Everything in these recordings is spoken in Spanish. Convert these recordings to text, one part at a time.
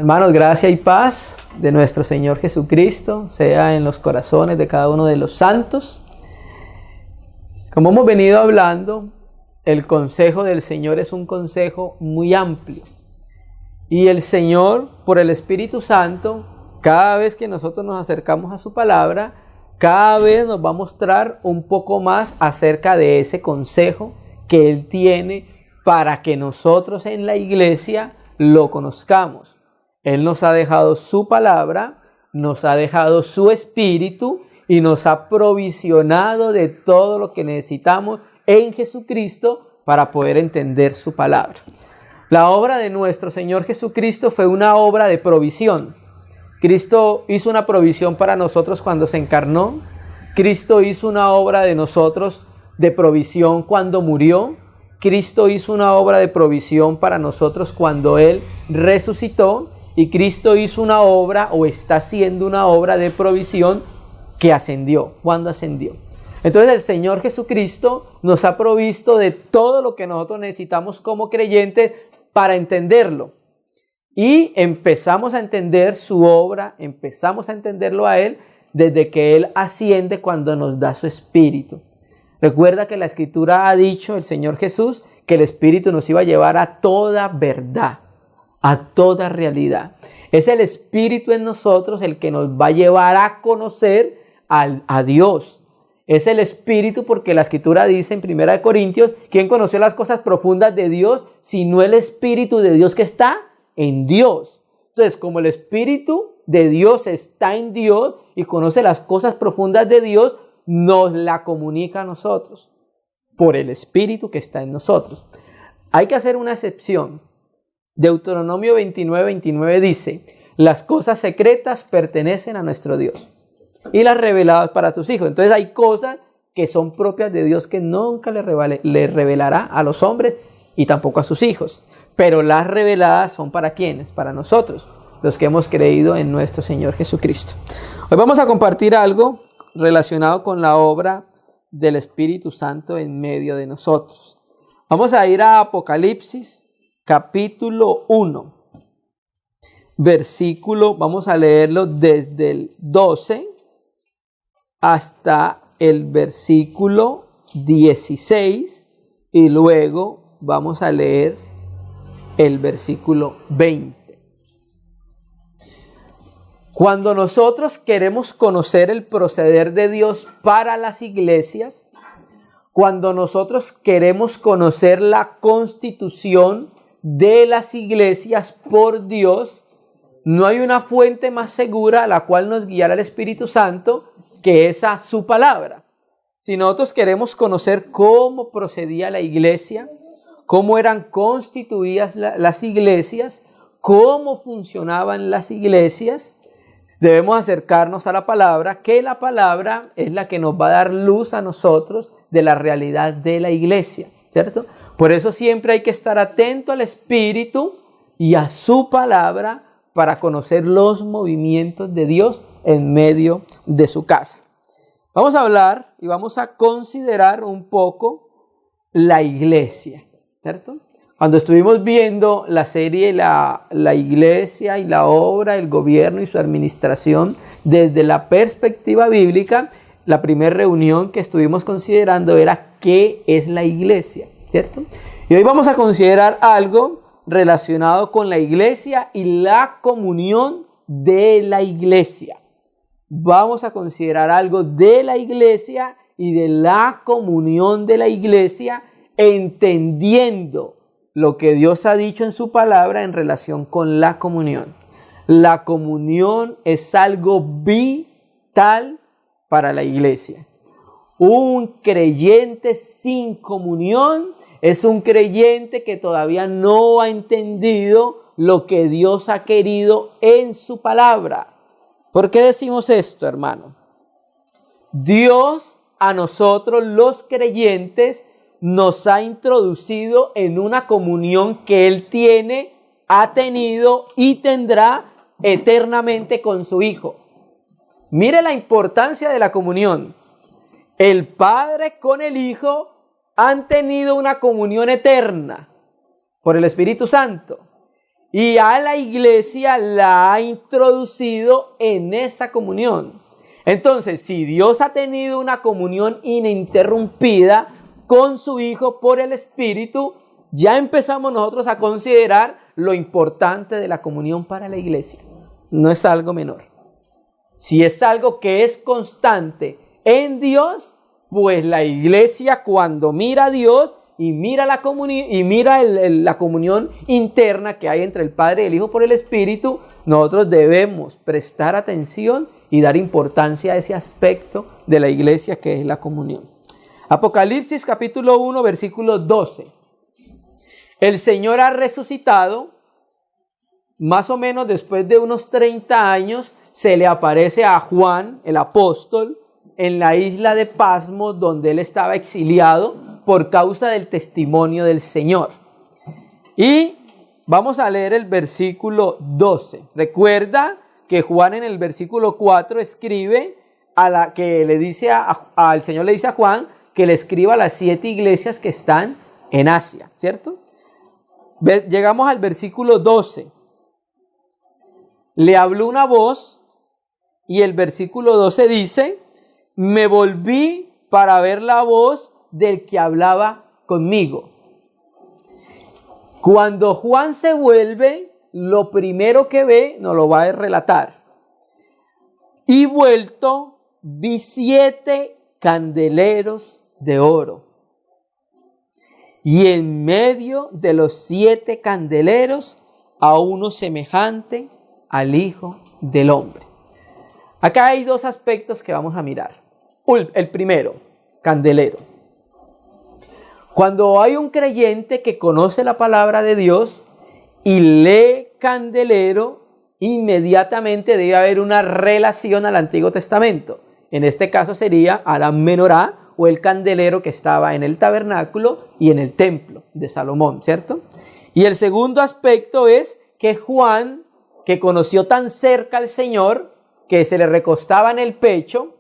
Hermanos, gracia y paz de nuestro Señor Jesucristo sea en los corazones de cada uno de los santos. Como hemos venido hablando, el consejo del Señor es un consejo muy amplio. Y el Señor, por el Espíritu Santo, cada vez que nosotros nos acercamos a su palabra, cada vez nos va a mostrar un poco más acerca de ese consejo que Él tiene para que nosotros en la iglesia lo conozcamos. Él nos ha dejado su palabra, nos ha dejado su espíritu y nos ha provisionado de todo lo que necesitamos en Jesucristo para poder entender su palabra. La obra de nuestro Señor Jesucristo fue una obra de provisión. Cristo hizo una provisión para nosotros cuando se encarnó. Cristo hizo una obra de nosotros de provisión cuando murió. Cristo hizo una obra de provisión para nosotros cuando Él resucitó. Y Cristo hizo una obra o está haciendo una obra de provisión que ascendió. ¿Cuándo ascendió? Entonces el Señor Jesucristo nos ha provisto de todo lo que nosotros necesitamos como creyentes para entenderlo. Y empezamos a entender su obra, empezamos a entenderlo a Él desde que Él asciende cuando nos da su Espíritu. Recuerda que la Escritura ha dicho, el Señor Jesús, que el Espíritu nos iba a llevar a toda verdad, a toda realidad. Es el Espíritu en nosotros el que nos va a llevar a conocer a Dios. Es el Espíritu porque la Escritura dice en 1 Corintios, ¿quién conoció las cosas profundas de Dios sino el Espíritu de Dios que está en Dios? Entonces, como el Espíritu de Dios está en Dios y conoce las cosas profundas de Dios, nos la comunica a nosotros por el Espíritu que está en nosotros. Hay que hacer una excepción. Deuteronomio 29:29 dice, las cosas secretas pertenecen a nuestro Dios y las reveladas para tus hijos. Entonces hay cosas que son propias de Dios que nunca le revelará a los hombres y tampoco a sus hijos. Pero las reveladas son para ¿quiénes? Para nosotros, los que hemos creído en nuestro Señor Jesucristo. Hoy vamos a compartir algo relacionado con la obra del Espíritu Santo en medio de nosotros. Vamos a ir a Apocalipsis, capítulo 1, versículo, vamos a leerlo desde el 12 hasta el versículo 16 y luego vamos a leer el versículo 20. Cuando nosotros queremos conocer el proceder de Dios para las iglesias, cuando nosotros queremos conocer la constitución de las iglesias por Dios, no hay una fuente más segura a la cual nos guiará el Espíritu Santo que esa su palabra. Si nosotros queremos conocer cómo procedía la iglesia, cómo eran constituidas las iglesias, cómo funcionaban las iglesias, debemos acercarnos a la palabra, que la palabra es la que nos va a dar luz a nosotros de la realidad de la iglesia, ¿cierto? Por eso siempre hay que estar atento al Espíritu y a su palabra para conocer los movimientos de Dios en medio de su casa. Vamos a hablar y vamos a considerar un poco la iglesia, ¿cierto? Cuando estuvimos viendo la serie la iglesia y la obra, el gobierno y su administración desde la perspectiva bíblica, la primera reunión que estuvimos considerando era ¿qué es la iglesia? ¿Cierto? Y hoy vamos a considerar algo relacionado con la iglesia y la comunión de la iglesia. Vamos a considerar algo de la iglesia y de la comunión de la iglesia, entendiendo lo que Dios ha dicho en su palabra en relación con la comunión. La comunión es algo vital para la iglesia. Un creyente sin comunión es un creyente que todavía no ha entendido lo que Dios ha querido en su palabra. ¿Por qué decimos esto, hermano? Dios a nosotros los creyentes nos ha introducido en una comunión que Él tiene, ha tenido y tendrá eternamente con su Hijo. Mire la importancia de la comunión. El Padre con el Hijo han tenido una comunión eterna por el Espíritu Santo. y a la iglesia la ha introducido en esa comunión. Entonces, si Dios ha tenido una comunión ininterrumpida con su Hijo por el Espíritu, ya empezamos nosotros a considerar lo importante de la comunión para la iglesia. No es algo menor. Si es algo que es constante en Dios, pues la iglesia, cuando mira a Dios y mira la comunión interna que hay entre el Padre y el Hijo por el Espíritu, nosotros debemos prestar atención y dar importancia a ese aspecto de la iglesia que es la comunión. Apocalipsis capítulo 1, versículo 12. El Señor ha resucitado. Más o menos después de unos 30 años se le aparece a Juan, el apóstol, en la isla de Pasmos, donde él estaba exiliado por causa del testimonio del Señor. Y vamos a leer el versículo 12. Recuerda que Juan en el versículo 4 escribe al Señor le dice a Juan que le escriba a las 7 iglesias que están en Asia, ¿cierto? Llegamos al versículo 12. Le habló una voz y el versículo 12 dice: me volví para ver la voz del que hablaba conmigo. Cuando Juan se vuelve, lo primero que ve nos lo va a relatar. Y vuelto, vi 7 candeleros de oro. Y en medio de los 7 candeleros, a uno semejante al Hijo del Hombre. Acá hay 2 aspectos que vamos a mirar. El primero, candelero. Cuando hay un creyente que conoce la palabra de Dios y lee candelero, inmediatamente debe haber una relación al Antiguo Testamento. En este caso sería a la menorá o el candelero que estaba en el tabernáculo y en el templo de Salomón, ¿cierto? Y el segundo aspecto es que Juan, que conoció tan cerca al Señor que se le recostaba en el pecho,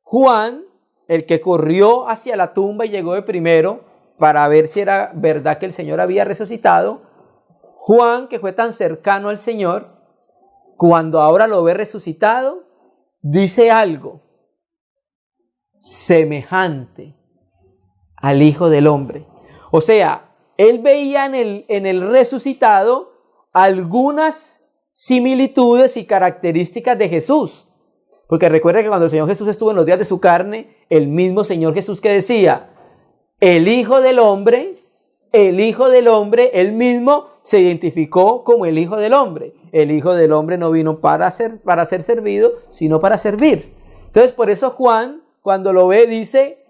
Juan, el que corrió hacia la tumba y llegó de primero para ver si era verdad que el Señor había resucitado, Juan, que fue tan cercano al Señor, cuando ahora lo ve resucitado, dice algo semejante al Hijo del Hombre. O sea, él veía en el resucitado algunas similitudes y características de Jesús. Porque recuerda que cuando el Señor Jesús estuvo en los días de su carne, el mismo Señor Jesús que decía, el Hijo del Hombre, él mismo se identificó como el Hijo del Hombre. El Hijo del Hombre no vino para ser servido, sino para servir. Entonces, por eso Juan, cuando lo ve, dice,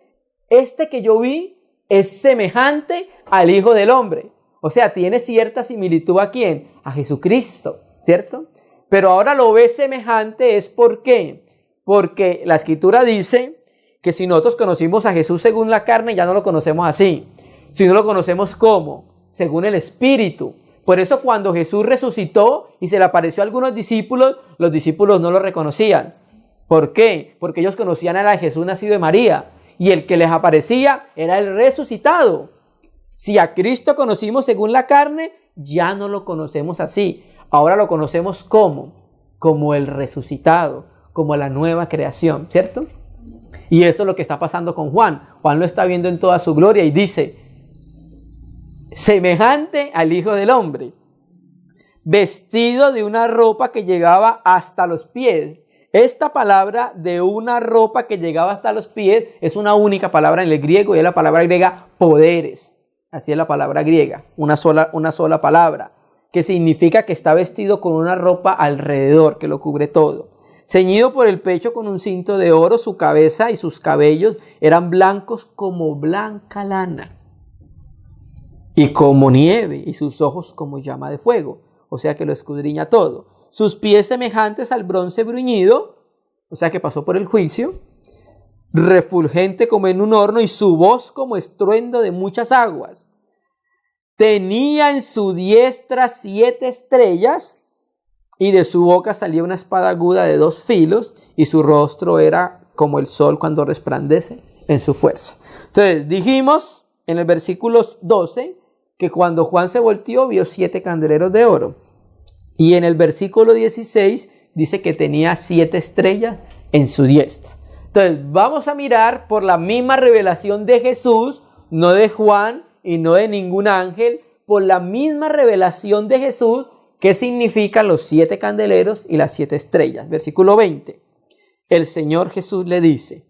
este que yo vi es semejante al Hijo del Hombre. O sea, tiene cierta similitud ¿a quién? A Jesucristo, ¿cierto? Pero ahora lo ve semejante, ¿es por qué? Porque la Escritura dice que si nosotros conocimos a Jesús según la carne, ya no lo conocemos así. Si no lo conocemos ¿cómo? Según el Espíritu. Por eso cuando Jesús resucitó y se le apareció a algunos discípulos, los discípulos no lo reconocían. ¿Por qué? Porque ellos conocían a Jesús nacido de María. Y el que les aparecía era el resucitado. Si a Cristo conocimos según la carne, ya no lo conocemos así. Ahora lo conocemos como el resucitado, como la nueva creación, ¿cierto? Y esto es lo que está pasando con Juan. Juan lo está viendo en toda su gloria y dice, semejante al Hijo del Hombre, vestido de una ropa que llegaba hasta los pies. Esta palabra de una ropa que llegaba hasta los pies es una única palabra en el griego y es la palabra griega poderes. Así es la palabra griega, una sola palabra, que significa que está vestido con una ropa alrededor que lo cubre todo. Ceñido por el pecho con un cinto de oro, su cabeza y sus cabellos eran blancos como blanca lana y como nieve, y sus ojos como llama de fuego, o sea que lo escudriña todo. Sus pies semejantes al bronce bruñido, o sea que pasó por el juicio, refulgente como en un horno, y su voz como estruendo de muchas aguas. Tenía en su diestra 7 estrellas, y de su boca salía una espada aguda de 2 filos, y su rostro era como el sol cuando resplandece en su fuerza. Entonces dijimos en el versículo 12 que cuando Juan se volteó vio 7 candeleros de oro. Y en el versículo 16 dice que tenía 7 estrellas en su diestra. Entonces vamos a mirar por la misma revelación de Jesús, no de Juan y no de ningún ángel, por la misma revelación de Jesús, qué significan los 7 candeleros y las 7 estrellas. Versículo 20. El Señor Jesús le dice: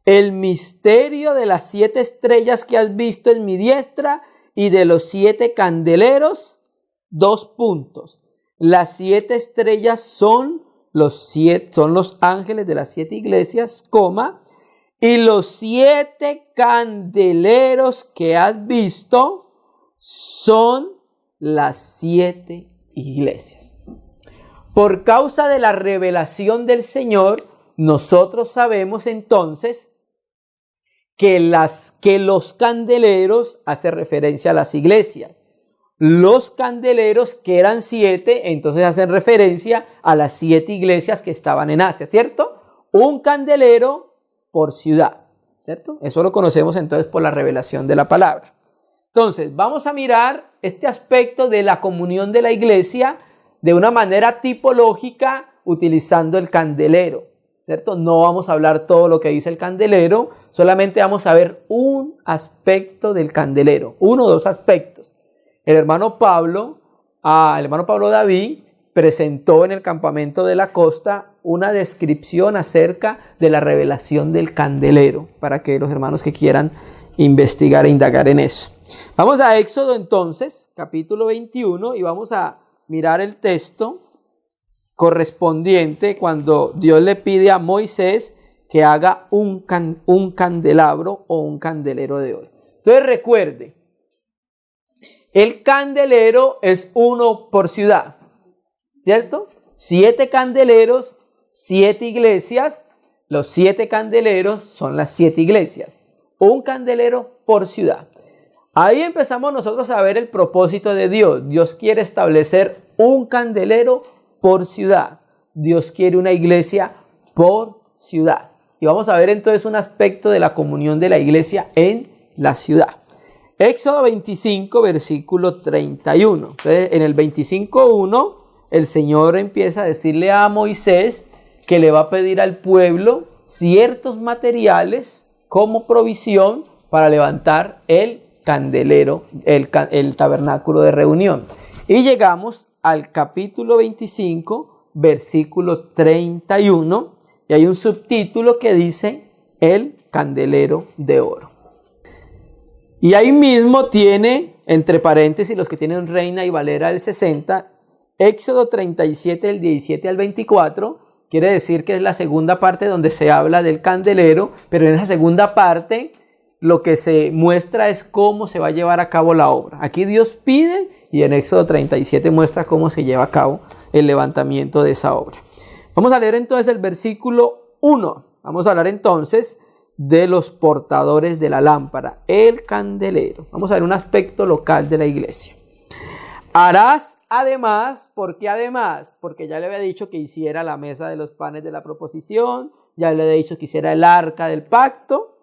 el misterio de las 7 estrellas que has visto en mi diestra y de los 7 candeleros, 2 puntos. Las 7 estrellas son los ángeles de las 7 iglesias, y los 7 candeleros que has visto son las 7 iglesias. Por causa de la revelación del Señor, nosotros sabemos entonces que los candeleros hace referencia a las iglesias. Los candeleros, que eran 7, entonces hacen referencia a las 7 iglesias que estaban en Asia, ¿cierto? Un candelero por ciudad, ¿cierto? Eso lo conocemos entonces por la revelación de la palabra. Entonces, vamos a mirar este aspecto de la comunión de la iglesia de una manera tipológica utilizando el candelero, ¿cierto? No vamos a hablar todo lo que dice el candelero, solamente vamos a ver un aspecto del candelero, 1 o 2 aspectos. El hermano Pablo David presentó en el campamento de la costa una descripción acerca de la revelación del candelero, para que los hermanos que quieran investigar e indagar en eso. Vamos a Éxodo entonces, capítulo 21, y vamos a mirar el texto correspondiente cuando Dios le pide a Moisés que haga un candelabro o un candelero de oro. Entonces recuerde, el candelero es 1 por ciudad, ¿cierto? 7 candeleros, 7 iglesias. Los 7 candeleros son las 7 iglesias. Un candelero por ciudad. Ahí empezamos nosotros a ver el propósito de Dios. Dios quiere establecer un candelero por ciudad. Dios quiere una iglesia por ciudad. Y vamos a ver entonces un aspecto de la comunión de la iglesia en la ciudad. Éxodo 25, versículo 31. Entonces, en el 25:1, el Señor empieza a decirle a Moisés que le va a pedir al pueblo ciertos materiales como provisión para levantar el candelero, el tabernáculo de reunión. Y llegamos al capítulo 25, versículo 31, y hay un subtítulo que dice: el candelero de oro. Y ahí mismo tiene, entre paréntesis, los que tienen Reina y Valera del 60, Éxodo 37, del 17 al 24, quiere decir que es la segunda parte donde se habla del candelero, pero en esa segunda parte lo que se muestra es cómo se va a llevar a cabo la obra. Aquí Dios pide y en Éxodo 37 muestra cómo se lleva a cabo el levantamiento de esa obra. Vamos a leer entonces el versículo 1. Vamos a hablar entonces de los portadores de la lámpara, el candelero. Vamos a ver un aspecto local de la iglesia. Harás además, ¿por qué además? Porque ya le había dicho que hiciera la mesa de los panes de la proposición, ya le había dicho que hiciera el arca del pacto.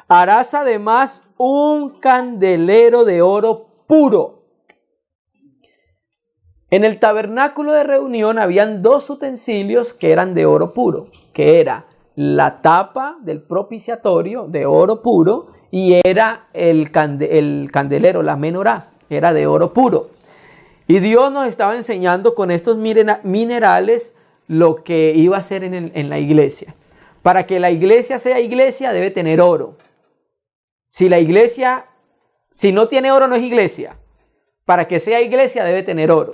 Harás además un candelero de oro puro. En el tabernáculo de reunión habían 2 utensilios que eran de oro puro, que era la tapa del propiciatorio de oro puro y era el candelero, la menorá, era de oro puro. Y Dios nos estaba enseñando con estos minerales lo que iba a hacer en la iglesia. Para que la iglesia sea iglesia debe tener oro. Si no tiene oro no es iglesia. Para que sea iglesia debe tener oro.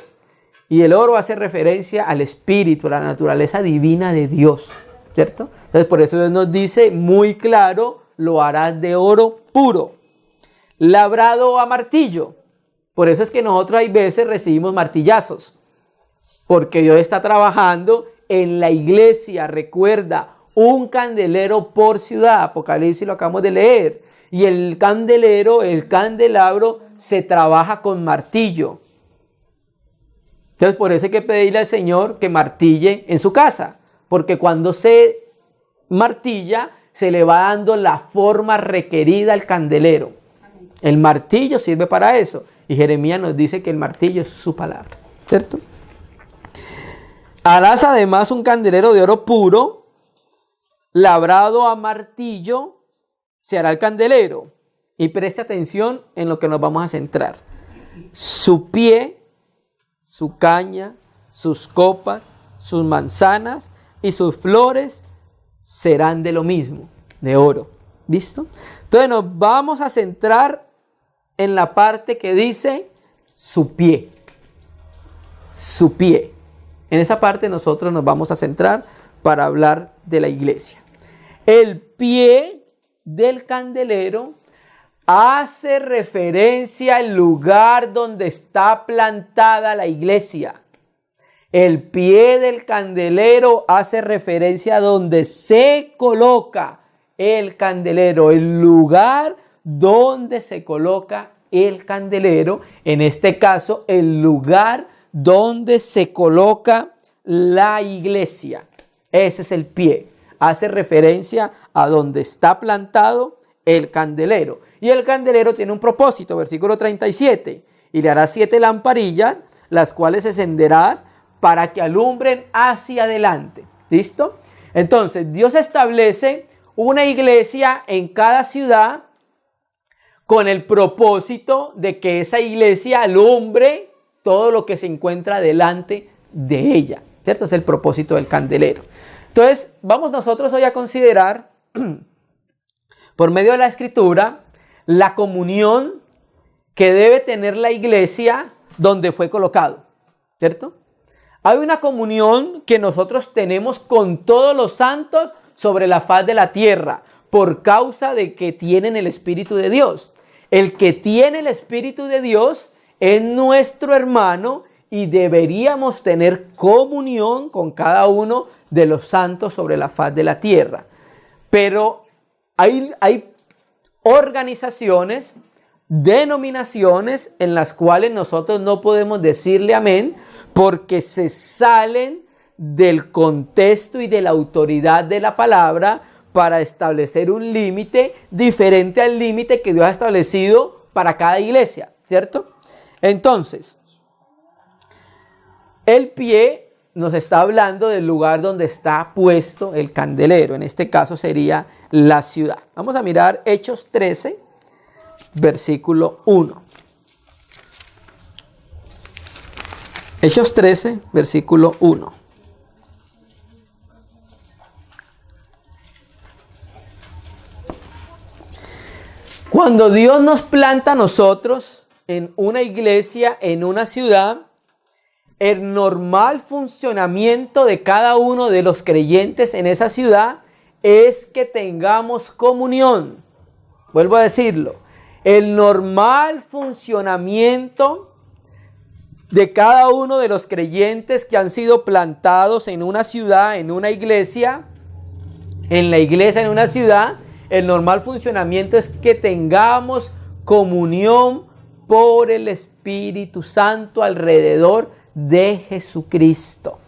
Y el oro hace referencia al espíritu, a la naturaleza divina de Dios, ¿cierto? Entonces por eso Dios nos dice muy claro: lo harás de oro puro, labrado a martillo. Por eso es que nosotros hay veces recibimos martillazos, porque Dios está trabajando en la iglesia. Recuerda, un candelero por ciudad, Apocalipsis lo acabamos de leer, y el candelabro se trabaja con martillo. Entonces por eso hay que pedirle al Señor que martille en su casa, porque cuando se martilla se le va dando la forma requerida al candelero. El martillo sirve para eso. Y Jeremías nos dice que el martillo es su palabra, ¿cierto? Harás además un candelero de oro puro, labrado a martillo, se hará el candelero. Y preste atención en lo que nos vamos a centrar. Su pie, su caña, sus copas, sus manzanas y sus flores serán de lo mismo, de oro. ¿Listo? Entonces nos vamos a centrar en la parte que dice su pie. Su pie. En esa parte nosotros nos vamos a centrar para hablar de la iglesia. El pie del candelero hace referencia al lugar donde está plantada la iglesia. El pie del candelero hace referencia a donde se coloca el candelero, el lugar donde se coloca el candelero, en este caso el lugar donde se coloca la iglesia. Ese es el pie, hace referencia a donde está plantado el candelero. Y el candelero tiene un propósito, versículo 37, y le harás 7 lamparillas, las cuales encenderás para que alumbren hacia adelante. ¿Listo? Entonces, Dios establece una iglesia en cada ciudad con el propósito de que esa iglesia alumbre todo lo que se encuentra delante de ella. ¿Cierto? Es el propósito del candelero. Entonces, vamos nosotros hoy a considerar, por medio de la Escritura, la comunión que debe tener la iglesia donde fue colocado. ¿Cierto? Hay una comunión que nosotros tenemos con todos los santos sobre la faz de la tierra, por causa de que tienen el Espíritu de Dios. El que tiene el Espíritu de Dios es nuestro hermano y deberíamos tener comunión con cada uno de los santos sobre la faz de la tierra. Pero hay organizaciones, denominaciones en las cuales nosotros no podemos decirle amén porque se salen del contexto y de la autoridad de la palabra para establecer un límite diferente al límite que Dios ha establecido para cada iglesia, ¿cierto? Entonces, el pie nos está hablando del lugar donde está puesto el candelero. En este caso sería la ciudad. Vamos a mirar Hechos 13, versículo 1. Hechos 13, versículo 1. Cuando Dios nos planta a nosotros en una iglesia, en una ciudad, el normal funcionamiento de cada uno de los creyentes en esa ciudad es que tengamos comunión. Vuelvo a decirlo. El normal funcionamiento de cada uno de los creyentes que han sido plantados en una ciudad, en una iglesia, en la iglesia, en una ciudad, el normal funcionamiento es que tengamos comunión por el Espíritu Santo alrededor de Jesucristo.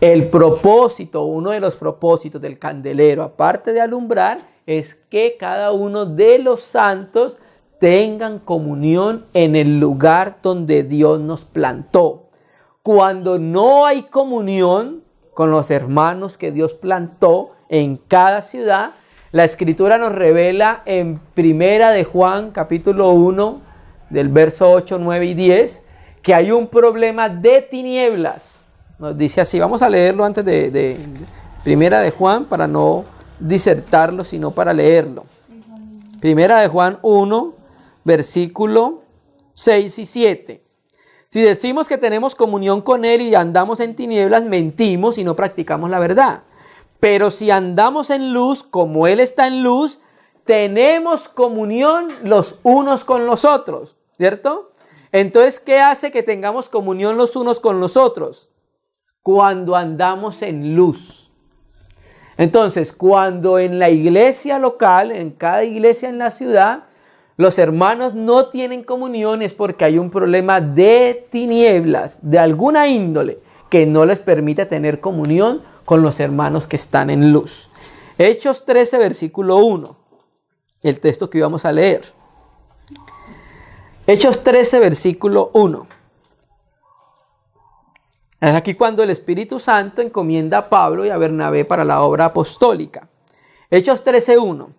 El propósito, uno de los propósitos del candelero, aparte de alumbrar, es que cada uno de los santos tengan comunión en el lugar donde Dios nos plantó. Cuando no hay comunión con los hermanos que Dios plantó en cada ciudad, la Escritura nos revela en Primera de Juan, capítulo 1, del verso 8, 9 y 10, que hay un problema de tinieblas. Nos dice así, vamos a leerlo antes de Primera de Juan para no disertarlo, sino para leerlo. Primera de Juan 1, versículo 6 y 7. Si decimos que tenemos comunión con Él y andamos en tinieblas, mentimos y no practicamos la verdad. Pero si andamos en luz, como Él está en luz, tenemos comunión los unos con los otros, ¿cierto? Entonces, ¿qué hace que tengamos comunión los unos con los otros? Cuando andamos en luz. Entonces, cuando en la iglesia local, en cada iglesia en la ciudad, los hermanos no tienen comunión, es porque hay un problema de tinieblas, de alguna índole, que no les permite tener comunión con los hermanos que están en luz. Hechos 13, versículo 1. El texto que íbamos a leer. Hechos 13, versículo 1. Es aquí cuando el Espíritu Santo encomienda a Pablo y a Bernabé para la obra apostólica. Hechos 13:1.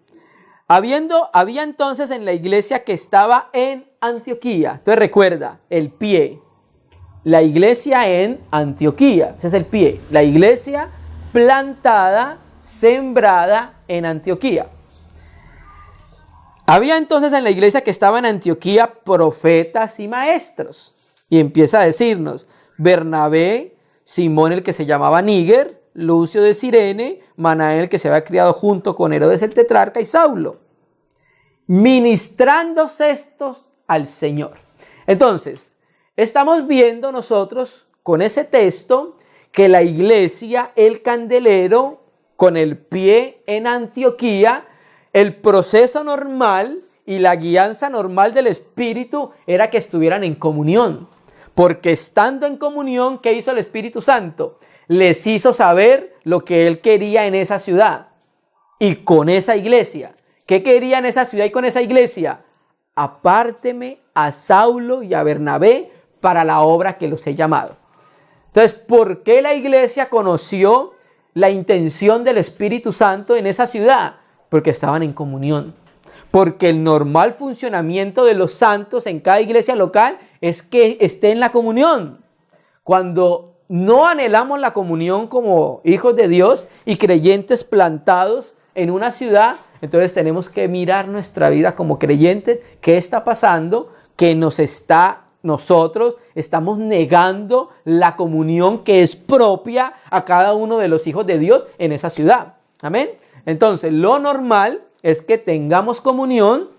Había entonces en la iglesia que estaba en Antioquía. Entonces recuerda, el pie. La iglesia en Antioquía. Ese es el pie. La iglesia plantada, sembrada en Antioquía. Había entonces en la iglesia que estaba en Antioquía profetas y maestros. Y empieza a decirnos, Bernabé, Simón el que se llamaba Níger, Lucio de Cirene, Manaén el que se había criado junto con Herodes el tetrarca y Saulo, ministrándose estos al Señor. Entonces, estamos viendo nosotros con ese texto que la iglesia, el candelero, con el pie en Antioquía, el proceso normal y la guianza normal del Espíritu era que estuvieran en comunión. Porque estando en comunión, ¿qué hizo el Espíritu Santo? Les hizo saber lo que Él quería en esa ciudad y con esa iglesia. ¿Qué quería en esa ciudad y con esa iglesia? Apárteme a Saulo y a Bernabé para la obra que los he llamado. Entonces, ¿por qué la iglesia conoció la intención del Espíritu Santo en esa ciudad? Porque estaban en comunión. Porque el normal funcionamiento de los santos en cada iglesia local es que esté en la comunión. Cuando no anhelamos la comunión como hijos de Dios y creyentes plantados en una ciudad, entonces tenemos que mirar nuestra vida como creyentes. ¿Qué está pasando? Que nosotros estamos negando la comunión que es propia a cada uno de los hijos de Dios en esa ciudad. Amén. Entonces, lo normal es que tengamos comunión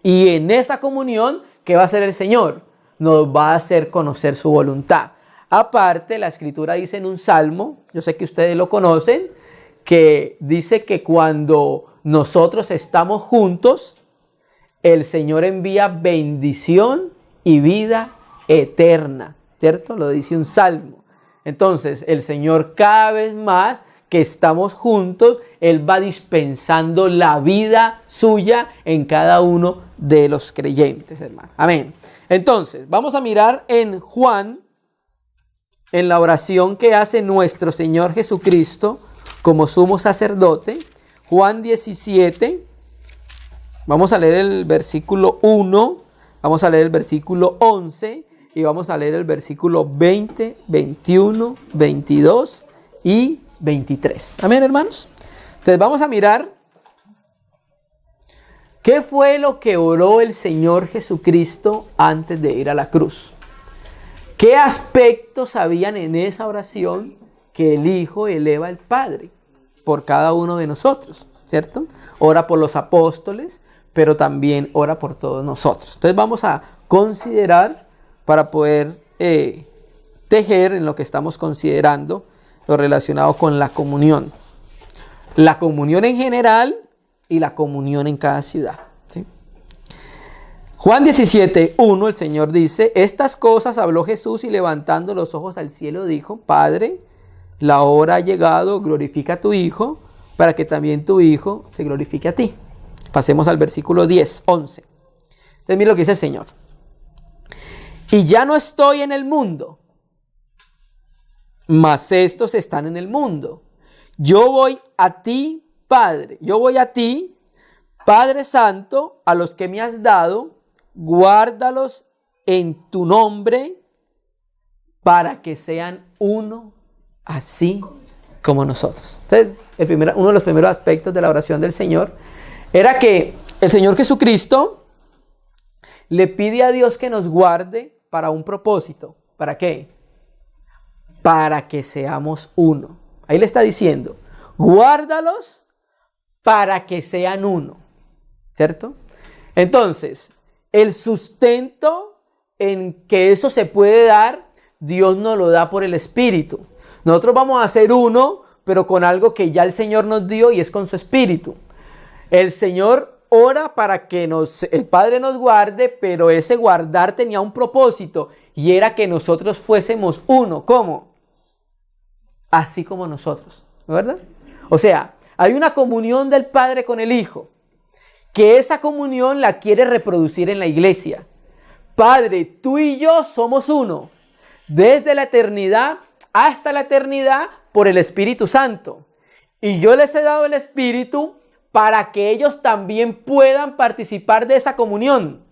y en esa comunión, ¿qué va a hacer el Señor? Nos va a hacer conocer su voluntad. Aparte, la Escritura dice en un salmo, yo sé que ustedes lo conocen, que dice que cuando nosotros estamos juntos, el Señor envía bendición y vida eterna, ¿cierto? Lo dice un salmo. Entonces, el Señor cada vez más que estamos juntos, Él va dispensando la vida suya en cada uno de los creyentes, hermano. Amén. Entonces, vamos a mirar en Juan, en la oración que hace nuestro Señor Jesucristo como sumo sacerdote. Juan 17, vamos a leer el versículo 1, vamos a leer el versículo 11 y vamos a leer el versículo 20, 21, 22 y 23. Amén, hermanos. Entonces vamos a mirar qué fue lo que oró el Señor Jesucristo antes de ir a la cruz. ¿Qué aspectos habían en esa oración que el Hijo eleva al Padre por cada uno de nosotros? ¿Cierto? Ora por los apóstoles, pero también ora por todos nosotros. Entonces vamos a considerar para poder tejer en lo que estamos considerando lo relacionado con la comunión. La comunión en general y la comunión en cada ciudad. ¿Sí? Juan 17:1, el Señor dice, estas cosas habló Jesús y levantando los ojos al cielo dijo, Padre, la hora ha llegado, glorifica a tu Hijo, para que también tu Hijo se glorifique a ti. Pasemos al versículo 10, 11. Entonces mira lo que dice el Señor. Y ya no estoy en el mundo, mas estos están en el mundo. Yo voy a ti, Padre. Yo voy a ti, Padre Santo, a los que me has dado, guárdalos en tu nombre para que sean uno, así como nosotros. Entonces, uno de los primeros aspectos de la oración del Señor era que el Señor Jesucristo le pide a Dios que nos guarde para un propósito. ¿Para qué? Para que seamos uno. Ahí le está diciendo, guárdalos para que sean uno. ¿Cierto? Entonces, el sustento en que eso se puede dar, Dios nos lo da por el Espíritu. Nosotros vamos a ser uno, pero con algo que ya el Señor nos dio y es con su Espíritu. El Señor ora para que el Padre nos guarde, pero ese guardar tenía un propósito y era que nosotros fuésemos uno. ¿Cómo? Así como nosotros, ¿verdad? O sea, hay una comunión del Padre con el Hijo, que esa comunión la quiere reproducir en la iglesia. Padre, tú y yo somos uno. Desde la eternidad hasta la eternidad por el Espíritu Santo. Y yo les he dado el Espíritu para que ellos también puedan participar de esa comunión,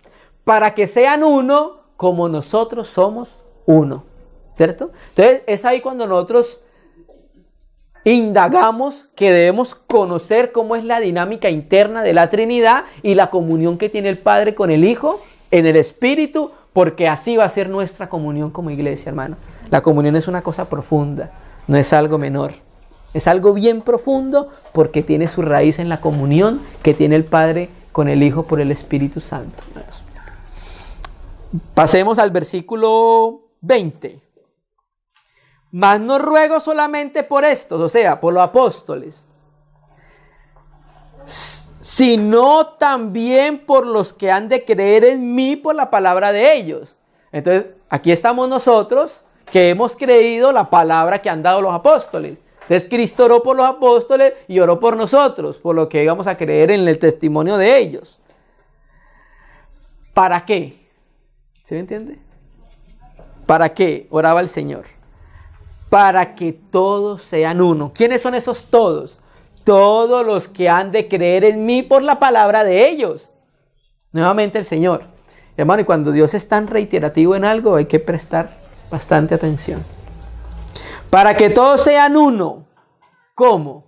para que sean uno como nosotros somos uno, ¿cierto? Entonces es ahí cuando nosotros indagamos que debemos conocer cómo es la dinámica interna de la Trinidad y la comunión que tiene el Padre con el Hijo en el Espíritu, porque así va a ser nuestra comunión como iglesia, hermano. La comunión es una cosa profunda, no es algo menor. Es algo bien profundo porque tiene su raíz en la comunión que tiene el Padre con el Hijo por el Espíritu Santo. Pasemos al versículo 20. Mas no ruego solamente por estos, o sea, por los apóstoles, sino también por los que han de creer en mí por la palabra de ellos. Entonces, aquí estamos nosotros que hemos creído la palabra que han dado los apóstoles. Entonces, Cristo oró por los apóstoles y oró por nosotros, por lo que íbamos a creer en el testimonio de ellos. ¿Para qué? ¿Sí me entiende? ¿Para qué oraba el Señor? Para que todos sean uno. ¿Quiénes son esos todos? Todos los que han de creer en mí por la palabra de ellos. Nuevamente el Señor. Hermano, y cuando Dios es tan reiterativo en algo, hay que prestar bastante atención. Para que todos sean uno. ¿Cómo?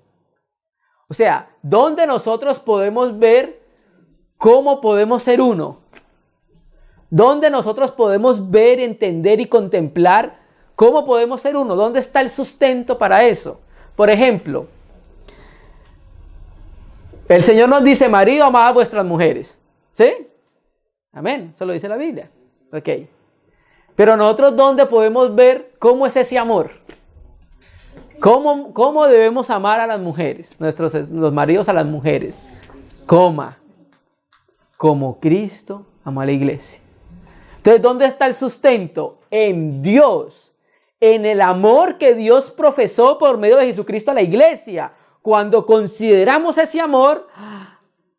O sea, ¿dónde nosotros podemos ver cómo podemos ser uno? ¿Dónde nosotros podemos ver, entender y contemplar cómo podemos ser uno? ¿Dónde está el sustento para eso? Por ejemplo, el Señor nos dice, marido, amad a vuestras mujeres. ¿Sí? Amén. Eso lo dice la Biblia. Ok. Pero nosotros, ¿dónde podemos ver cómo es ese amor? ¿Cómo debemos amar a las mujeres? Los maridos a las mujeres. Como Cristo amó a la iglesia. Entonces, ¿dónde está el sustento? En Dios. En el amor que Dios profesó por medio de Jesucristo a la iglesia. Cuando consideramos ese amor,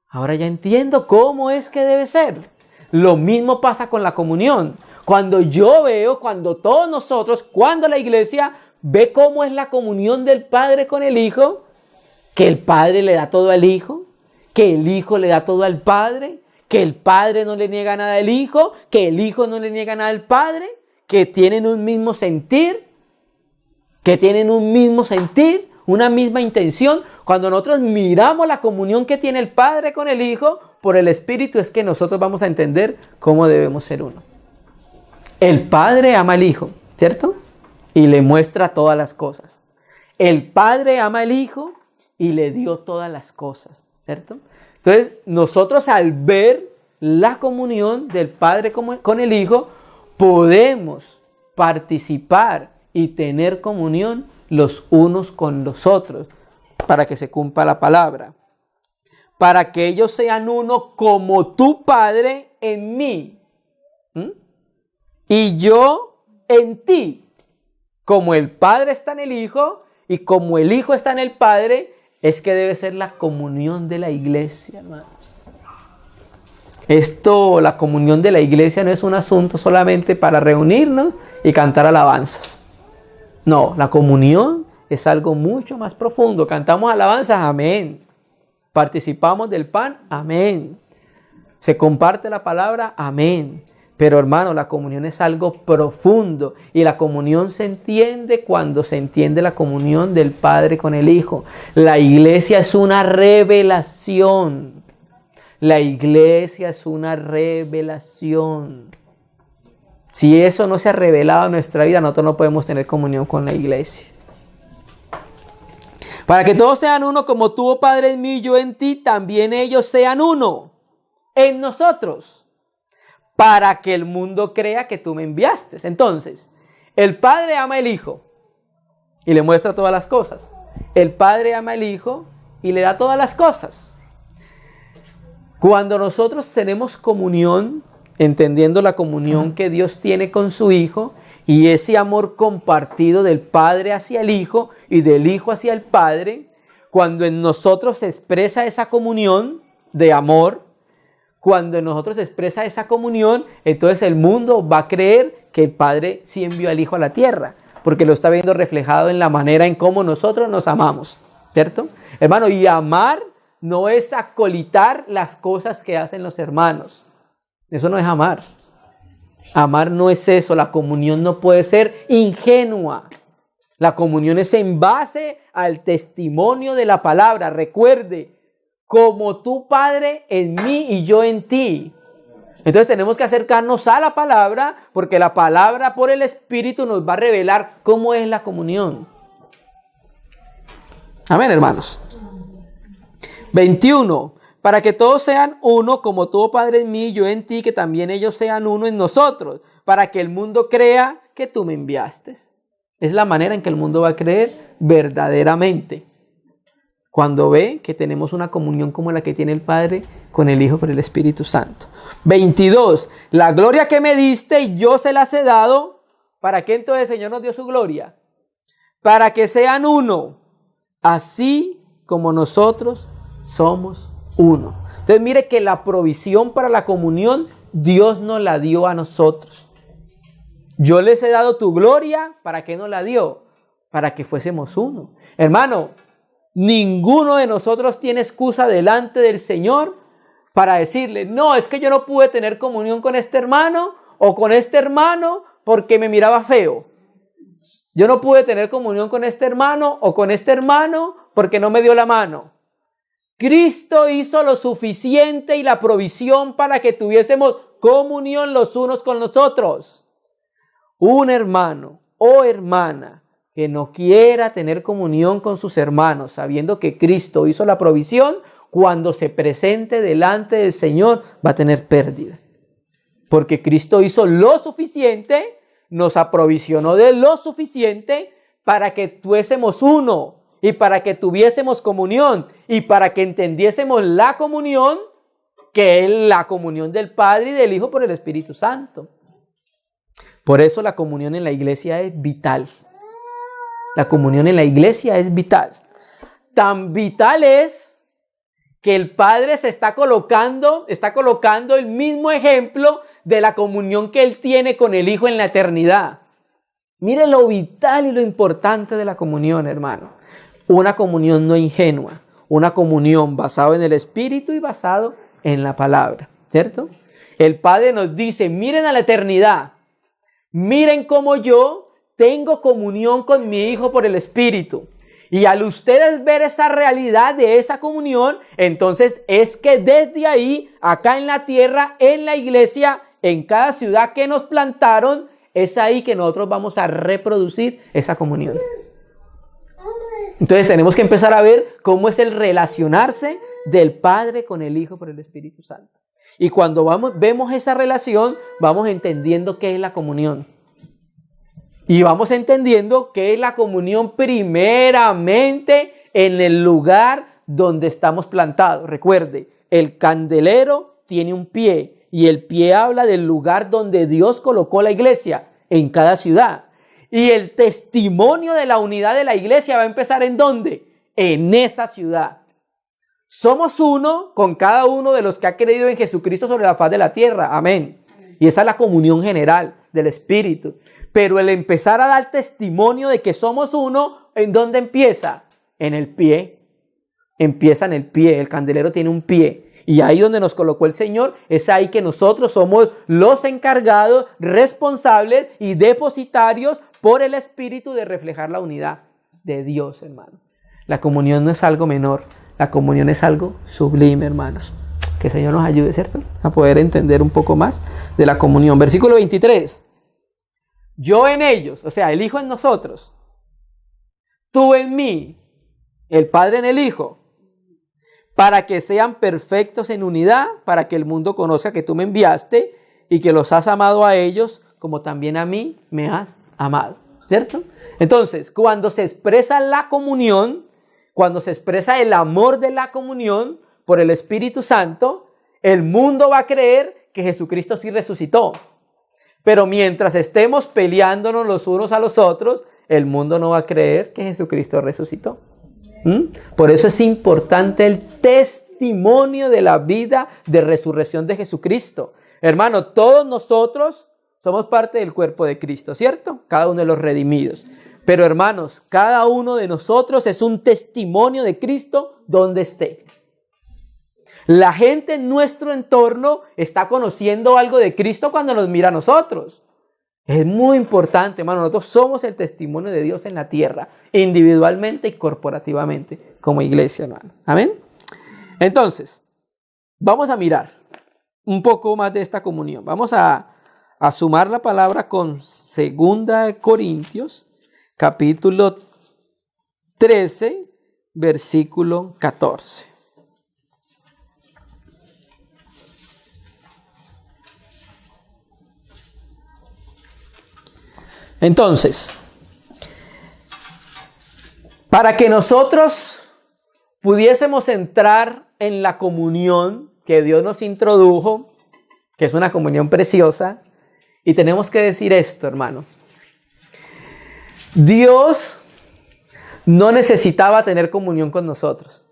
ahora ya entiendo cómo es que debe ser. Lo mismo pasa con la comunión. Cuando yo veo, cuando todos nosotros, cuando la iglesia ve cómo es la comunión del Padre con el Hijo, que el Padre le da todo al Hijo, que el Hijo le da todo al Padre, que el Padre no le niega nada al Hijo, que el Hijo no le niega nada al Padre, que tienen un mismo sentir, una misma intención. Cuando nosotros miramos la comunión que tiene el Padre con el Hijo, por el Espíritu es que nosotros vamos a entender cómo debemos ser uno. El Padre ama al Hijo, ¿cierto? Y le muestra todas las cosas. El Padre ama al Hijo y le dio todas las cosas, ¿cierto? Entonces, nosotros al ver la comunión del Padre con el Hijo, podemos participar y tener comunión los unos con los otros, para que se cumpla la palabra. Para que ellos sean uno como tu Padre en mí. Y yo en ti. Como el Padre está en el Hijo y como el Hijo está en el Padre, es que debe ser la comunión de la iglesia, hermano. La comunión de la iglesia no es un asunto solamente para reunirnos y cantar alabanzas. No, la comunión es algo mucho más profundo. Cantamos alabanzas, amén. Participamos del pan, amén. Se comparte la palabra, amén. Pero hermano, la comunión es algo profundo y la comunión se entiende cuando se entiende la comunión del Padre con el Hijo. La iglesia es una revelación. La iglesia es una revelación. Si eso no se ha revelado en nuestra vida, nosotros no podemos tener comunión con la iglesia. Para que todos sean uno, como tú, oh Padre, en mí y yo en ti, también ellos sean uno en nosotros, para que el mundo crea que tú me enviaste. Entonces, el Padre ama al Hijo y le muestra todas las cosas. El Padre ama al Hijo y le da todas las cosas. Cuando nosotros tenemos comunión, entendiendo la comunión que Dios tiene con su Hijo y ese amor compartido del Padre hacia el Hijo y del Hijo hacia el Padre, cuando en nosotros se expresa esa comunión de amor, cuando en nosotros se expresa esa comunión, entonces el mundo va a creer que el Padre sí envió al Hijo a la tierra. porque lo está viendo reflejado en la manera en cómo nosotros nos amamos, ¿cierto? Hermano, y amar no es acolitar las cosas que hacen los hermanos. Eso no es amar. Amar no es eso. La comunión no puede ser ingenua. La comunión es en base al testimonio de la palabra. Recuerde, como tu Padre en mí y yo en ti. Entonces tenemos que acercarnos a la palabra, porque la palabra por el Espíritu nos va a revelar cómo es la comunión. Amén, hermanos. 21. Para que todos sean uno, como tú, Padre, en mí y yo en ti, que también ellos sean uno en nosotros, para que el mundo crea que tú me enviaste. Es la manera en que el mundo va a creer verdaderamente, cuando ve que tenemos una comunión como la que tiene el Padre con el Hijo por el Espíritu Santo. 22. La gloria que me diste, yo se las he dado. ¿Para qué entonces el Señor nos dio su gloria? Para que sean uno, así como nosotros somos uno. Entonces mire que la provisión para la comunión, Dios nos la dio a nosotros. Yo les he dado tu gloria. ¿Para qué nos la dio? Para que fuésemos uno. Hermano, ninguno de nosotros tiene excusa delante del Señor para decirle, no, es que yo no pude tener comunión con este hermano o con este hermano porque me miraba feo. Yo no pude tener comunión con este hermano o con este hermano porque no me dio la mano. Cristo hizo lo suficiente y la provisión para que tuviésemos comunión los unos con los otros. Un hermano o hermana que no quiera tener comunión con sus hermanos, sabiendo que Cristo hizo la provisión, cuando se presente delante del Señor va a tener pérdida. Porque Cristo hizo lo suficiente, nos aprovisionó de lo suficiente para que fuésemos uno y para que tuviésemos comunión y para que entendiésemos la comunión, que es la comunión del Padre y del Hijo por el Espíritu Santo. Por eso la comunión en la iglesia es vital. La comunión en la iglesia es vital. Tan vital es que el Padre se está colocando el mismo ejemplo de la comunión que Él tiene con el Hijo en la eternidad. Mire lo vital y lo importante de la comunión, hermano. Una comunión no ingenua, una comunión basada en el Espíritu y basado en la palabra, ¿cierto? El Padre nos dice, miren a la eternidad, miren cómo yo tengo comunión con mi Hijo por el Espíritu. Y al ustedes ver esa realidad de esa comunión, entonces es que desde ahí, acá en la tierra, en la iglesia, en cada ciudad que nos plantaron, es ahí que nosotros vamos a reproducir esa comunión. Entonces tenemos que empezar a ver cómo es el relacionarse del Padre con el Hijo por el Espíritu Santo. Y cuando vemos esa relación, vamos entendiendo qué es la comunión. Y vamos entendiendo qué es la comunión primeramente en el lugar donde estamos plantados. Recuerde, el candelero tiene un pie y el pie habla del lugar donde Dios colocó la iglesia en cada ciudad. Y el testimonio de la unidad de la iglesia va a empezar ¿en dónde? En esa ciudad. Somos uno con cada uno de los que ha creído en Jesucristo sobre la faz de la tierra. Amén. Y esa es la comunión general del Espíritu. Pero el empezar a dar testimonio de que somos uno, ¿en dónde empieza? En el pie. Empieza en el pie. El candelero tiene un pie. Y ahí donde nos colocó el Señor, es ahí que nosotros somos los encargados, responsables y depositarios por el Espíritu de reflejar la unidad de Dios, hermano. La comunión no es algo menor. La comunión es algo sublime, hermanos. Que el Señor nos ayude, ¿cierto? A poder entender un poco más de la comunión. Versículo 23. Yo en ellos, o sea, el Hijo en nosotros. Tú en mí, el Padre en el Hijo. Para que sean perfectos en unidad, para que el mundo conozca que tú me enviaste y que los has amado a ellos como también a mí me has amado, ¿cierto? Entonces, cuando se expresa la comunión, cuando se expresa el amor de la comunión por el Espíritu Santo, el mundo va a creer que Jesucristo sí resucitó. Pero mientras estemos peleándonos los unos a los otros, el mundo no va a creer que Jesucristo resucitó. Por eso es importante el testimonio de la vida de resurrección de Jesucristo. Hermano, todos nosotros somos parte del cuerpo de Cristo, ¿cierto? Cada uno de los redimidos. Pero hermanos, cada uno de nosotros es un testimonio de Cristo donde esté. La gente en nuestro entorno está conociendo algo de Cristo cuando nos mira a nosotros. Es muy importante, hermano. Nosotros somos el testimonio de Dios en la tierra, individualmente y corporativamente, como iglesia, hermano. Amén. Entonces, vamos a mirar un poco más de esta comunión. Vamos a sumar la palabra con 2 Corintios, capítulo 13, versículo 14. Entonces, para que nosotros pudiésemos entrar en la comunión que Dios nos introdujo, que es una comunión preciosa, y tenemos que decir esto, hermano. Dios no necesitaba tener comunión con nosotros.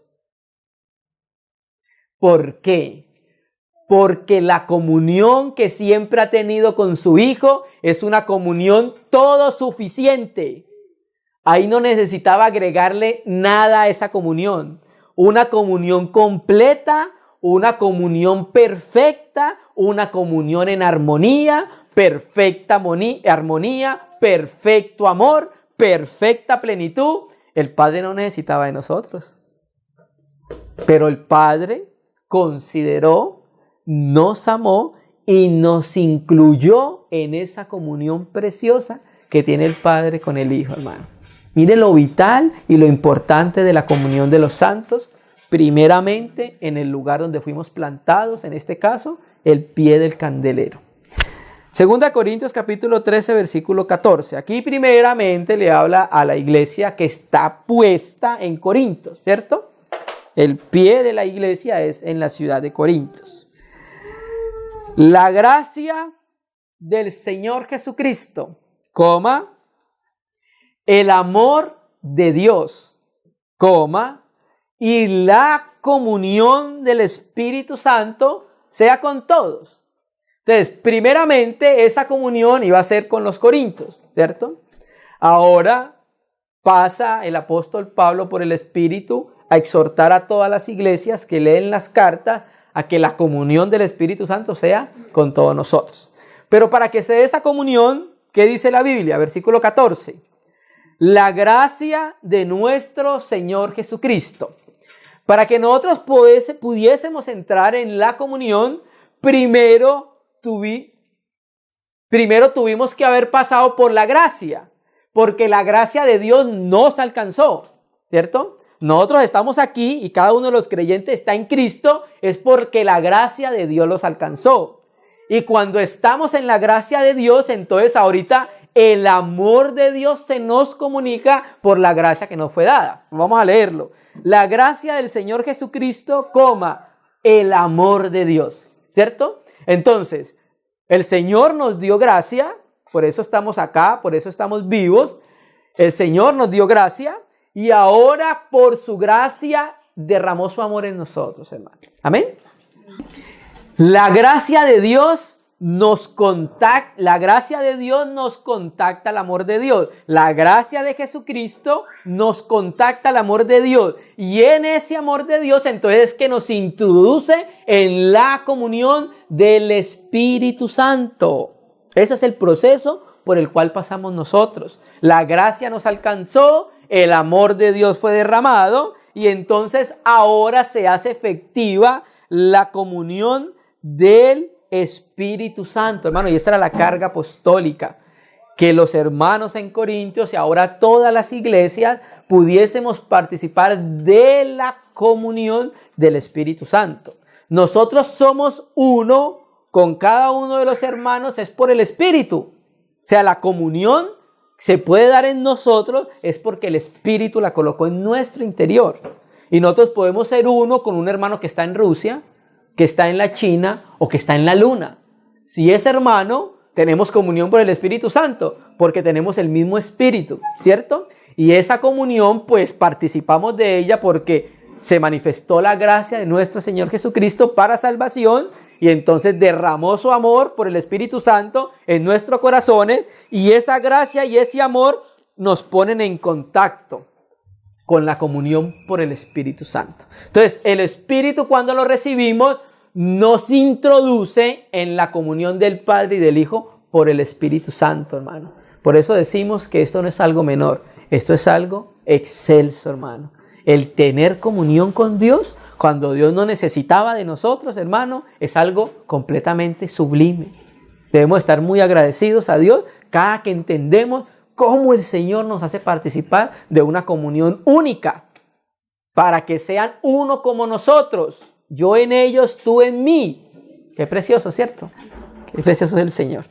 ¿Por qué? Porque la comunión que siempre ha tenido con su Hijo es una comunión todo suficiente. Ahí no necesitaba agregarle nada a esa comunión. Una comunión completa, una comunión perfecta, una comunión en armonía, perfecta armonía, perfecto amor, perfecta plenitud. El Padre no necesitaba de nosotros. Pero el Padre consideró, nos amó y nos incluyó en esa comunión preciosa que tiene el Padre con el Hijo, hermano. Mire lo vital y lo importante de la comunión de los santos. Primeramente, en el lugar donde fuimos plantados, en este caso, el pie del candelero. 2 Corintios capítulo 13, versículo 14. Aquí primeramente le habla a la iglesia que está puesta en Corinto, ¿cierto? El pie de la iglesia es en la ciudad de Corintios. La gracia del Señor Jesucristo, el amor de Dios, y la comunión del Espíritu Santo sea con todos. Entonces, primeramente esa comunión iba a ser con los corintios, ¿cierto? Ahora pasa el apóstol Pablo por el Espíritu a exhortar a todas las iglesias que leen las cartas a que la comunión del Espíritu Santo sea con todos nosotros. Pero para que se dé esa comunión, ¿qué dice la Biblia? Versículo 14. La gracia de nuestro Señor Jesucristo. Para que nosotros pudiésemos entrar en la comunión, primero tuvimos que haber pasado por la gracia, porque la gracia de Dios nos alcanzó, ¿cierto? Nosotros estamos aquí y cada uno de los creyentes está en Cristo, es porque la gracia de Dios los alcanzó. Y cuando estamos en la gracia de Dios, entonces ahorita el amor de Dios se nos comunica por la gracia que nos fue dada. Vamos a leerlo. La gracia del Señor Jesucristo, el amor de Dios, ¿cierto? Entonces, el Señor nos dio gracia, por eso estamos acá, por eso estamos vivos. El Señor nos dio gracia. Y ahora por su gracia derramó su amor en nosotros, hermano. Amén. La gracia de Dios nos contacta al amor de Dios. La gracia de Jesucristo nos contacta al amor de Dios. Y en ese amor de Dios entonces es que nos introduce en la comunión del Espíritu Santo. Ese es el proceso por el cual pasamos nosotros. La gracia nos alcanzó, el amor de Dios fue derramado y entonces ahora se hace efectiva la comunión del Espíritu Santo, hermano. Y esa era la carga apostólica, que los hermanos en Corintios y ahora todas las iglesias pudiésemos participar de la comunión del Espíritu Santo. Nosotros somos uno con cada uno de los hermanos, es por el Espíritu. O sea, la comunión se puede dar en nosotros es porque el Espíritu la colocó en nuestro interior. Y nosotros podemos ser uno con un hermano que está en Rusia, que está en la China o que está en la Luna. Si es hermano, tenemos comunión por el Espíritu Santo, porque tenemos el mismo Espíritu, ¿cierto? Y esa comunión, pues participamos de ella porque se manifestó la gracia de nuestro Señor Jesucristo para salvación y entonces derramó su amor por el Espíritu Santo en nuestros corazones, y esa gracia y ese amor nos ponen en contacto con la comunión por el Espíritu Santo. Entonces, el Espíritu, cuando lo recibimos, nos introduce en la comunión del Padre y del Hijo por el Espíritu Santo, hermano. Por eso decimos que esto no es algo menor, esto es algo excelso, hermano. El tener comunión con Dios cuando Dios no necesitaba de nosotros, hermano, es algo completamente sublime. Debemos estar muy agradecidos a Dios cada que entendemos cómo el Señor nos hace participar de una comunión única, para que sean uno como nosotros, yo en ellos, tú en mí. Qué precioso, ¿cierto? Qué precioso es el Señor.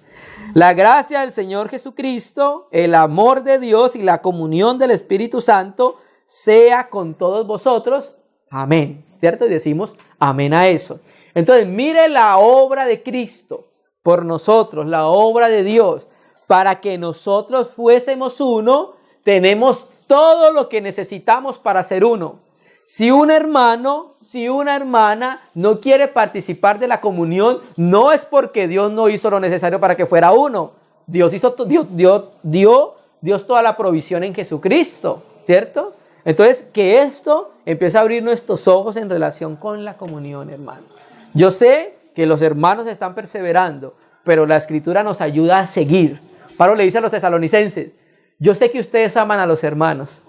La gracia del Señor Jesucristo, el amor de Dios y la comunión del Espíritu Santo sea con todos vosotros. Amén, ¿cierto? Y decimos amén a eso. Entonces, mire la obra de Cristo por nosotros, la obra de Dios. Para que nosotros fuésemos uno, tenemos todo lo que necesitamos para ser uno. Si un hermano, si una hermana no quiere participar de la comunión, no es porque Dios no hizo lo necesario para que fuera uno. Dios dio toda la provisión en Jesucristo, ¿cierto? Entonces, que esto empiece a abrir nuestros ojos en relación con la comunión, hermano. Yo sé que los hermanos están perseverando, pero la Escritura nos ayuda a seguir. Pablo le dice a los tesalonicenses, yo sé que ustedes aman a los hermanos,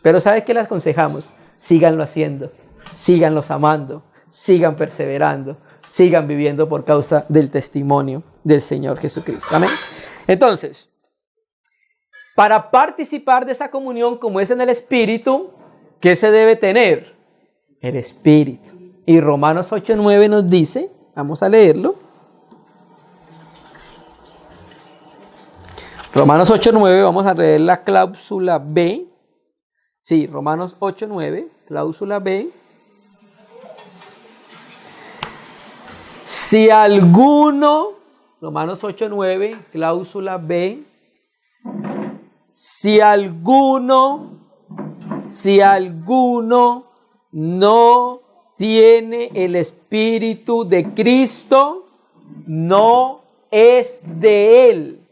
pero ¿sabe qué les aconsejamos? Síganlo haciendo, síganlos amando, sigan perseverando, sigan viviendo por causa del testimonio del Señor Jesucristo. Amén. Entonces, para participar de esa comunión como es en el Espíritu, ¿qué se debe tener? El Espíritu. Y Romanos 8:9 nos dice, vamos a leerlo. Romanos 8:9, vamos a leer la cláusula B. Sí, Romanos 8:9, cláusula B. Si alguno, Romanos 8:9, cláusula B. Si alguno no tiene el Espíritu de Cristo, no es de Él.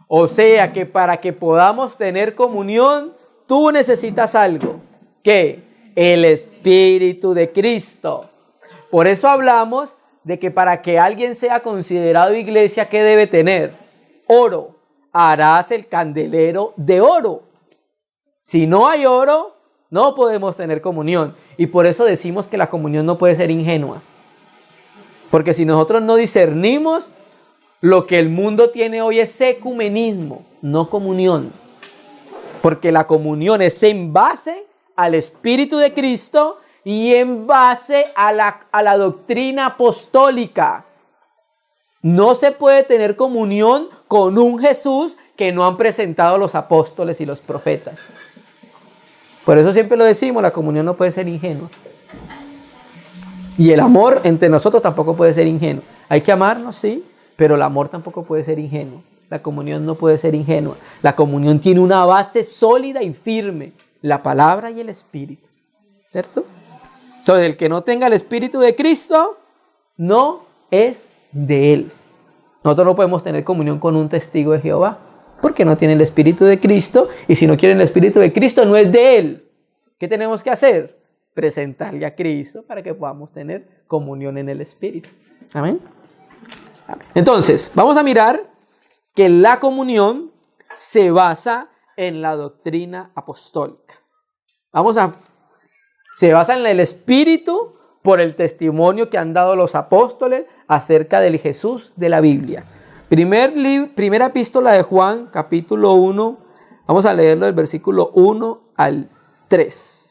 O sea que para que podamos tener comunión, tú necesitas algo. ¿Qué? El Espíritu de Cristo. Por eso hablamos de que para que alguien sea considerado iglesia, ¿qué debe tener? Oro. Harás el candelero de oro. Si no hay oro, no podemos tener comunión. Y por eso decimos que la comunión no puede ser ingenua. Porque si nosotros no discernimos, lo que el mundo tiene hoy es ecumenismo, no comunión. Porque la comunión es en base al Espíritu de Cristo y en base a la doctrina apostólica. No se puede tener comunión con un Jesús que no han presentado los apóstoles y los profetas. Por eso siempre lo decimos, la comunión no puede ser ingenua. Y el amor entre nosotros tampoco puede ser ingenuo. Hay que amarnos, sí, pero el amor tampoco puede ser ingenuo. La comunión no puede ser ingenua. La comunión tiene una base sólida y firme, la palabra y el Espíritu. ¿Cierto? Entonces, el que no tenga el Espíritu de Cristo, no es de Él. Nosotros no podemos tener comunión con un testigo de Jehová, porque no tiene el Espíritu de Cristo, y si no quiere el Espíritu de Cristo, no es de Él. ¿Qué tenemos que hacer? Presentarle a Cristo para que podamos tener comunión en el Espíritu. Amén. Entonces, vamos a mirar que la comunión se basa en la doctrina apostólica. Se basa en el Espíritu por el testimonio que han dado los apóstoles acerca del Jesús de la Biblia. Primera epístola de Juan, capítulo 1. Vamos a leerlo del versículo 1 al 3.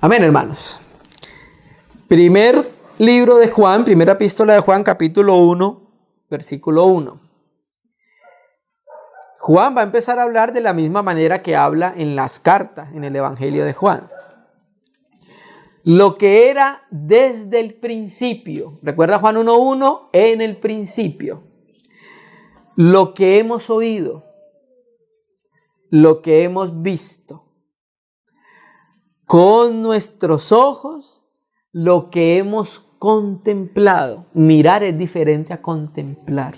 Amén, hermanos. Primer libro de Juan, primera epístola de Juan, capítulo 1, versículo 1. Juan va a empezar a hablar de la misma manera que habla en las cartas, en el Evangelio de Juan. lo que era desde el principio. Recuerda Juan 1:1, en el principio. Lo que hemos oído, lo que hemos visto con nuestros ojos, lo que hemos contemplado. Mirar es diferente a contemplar.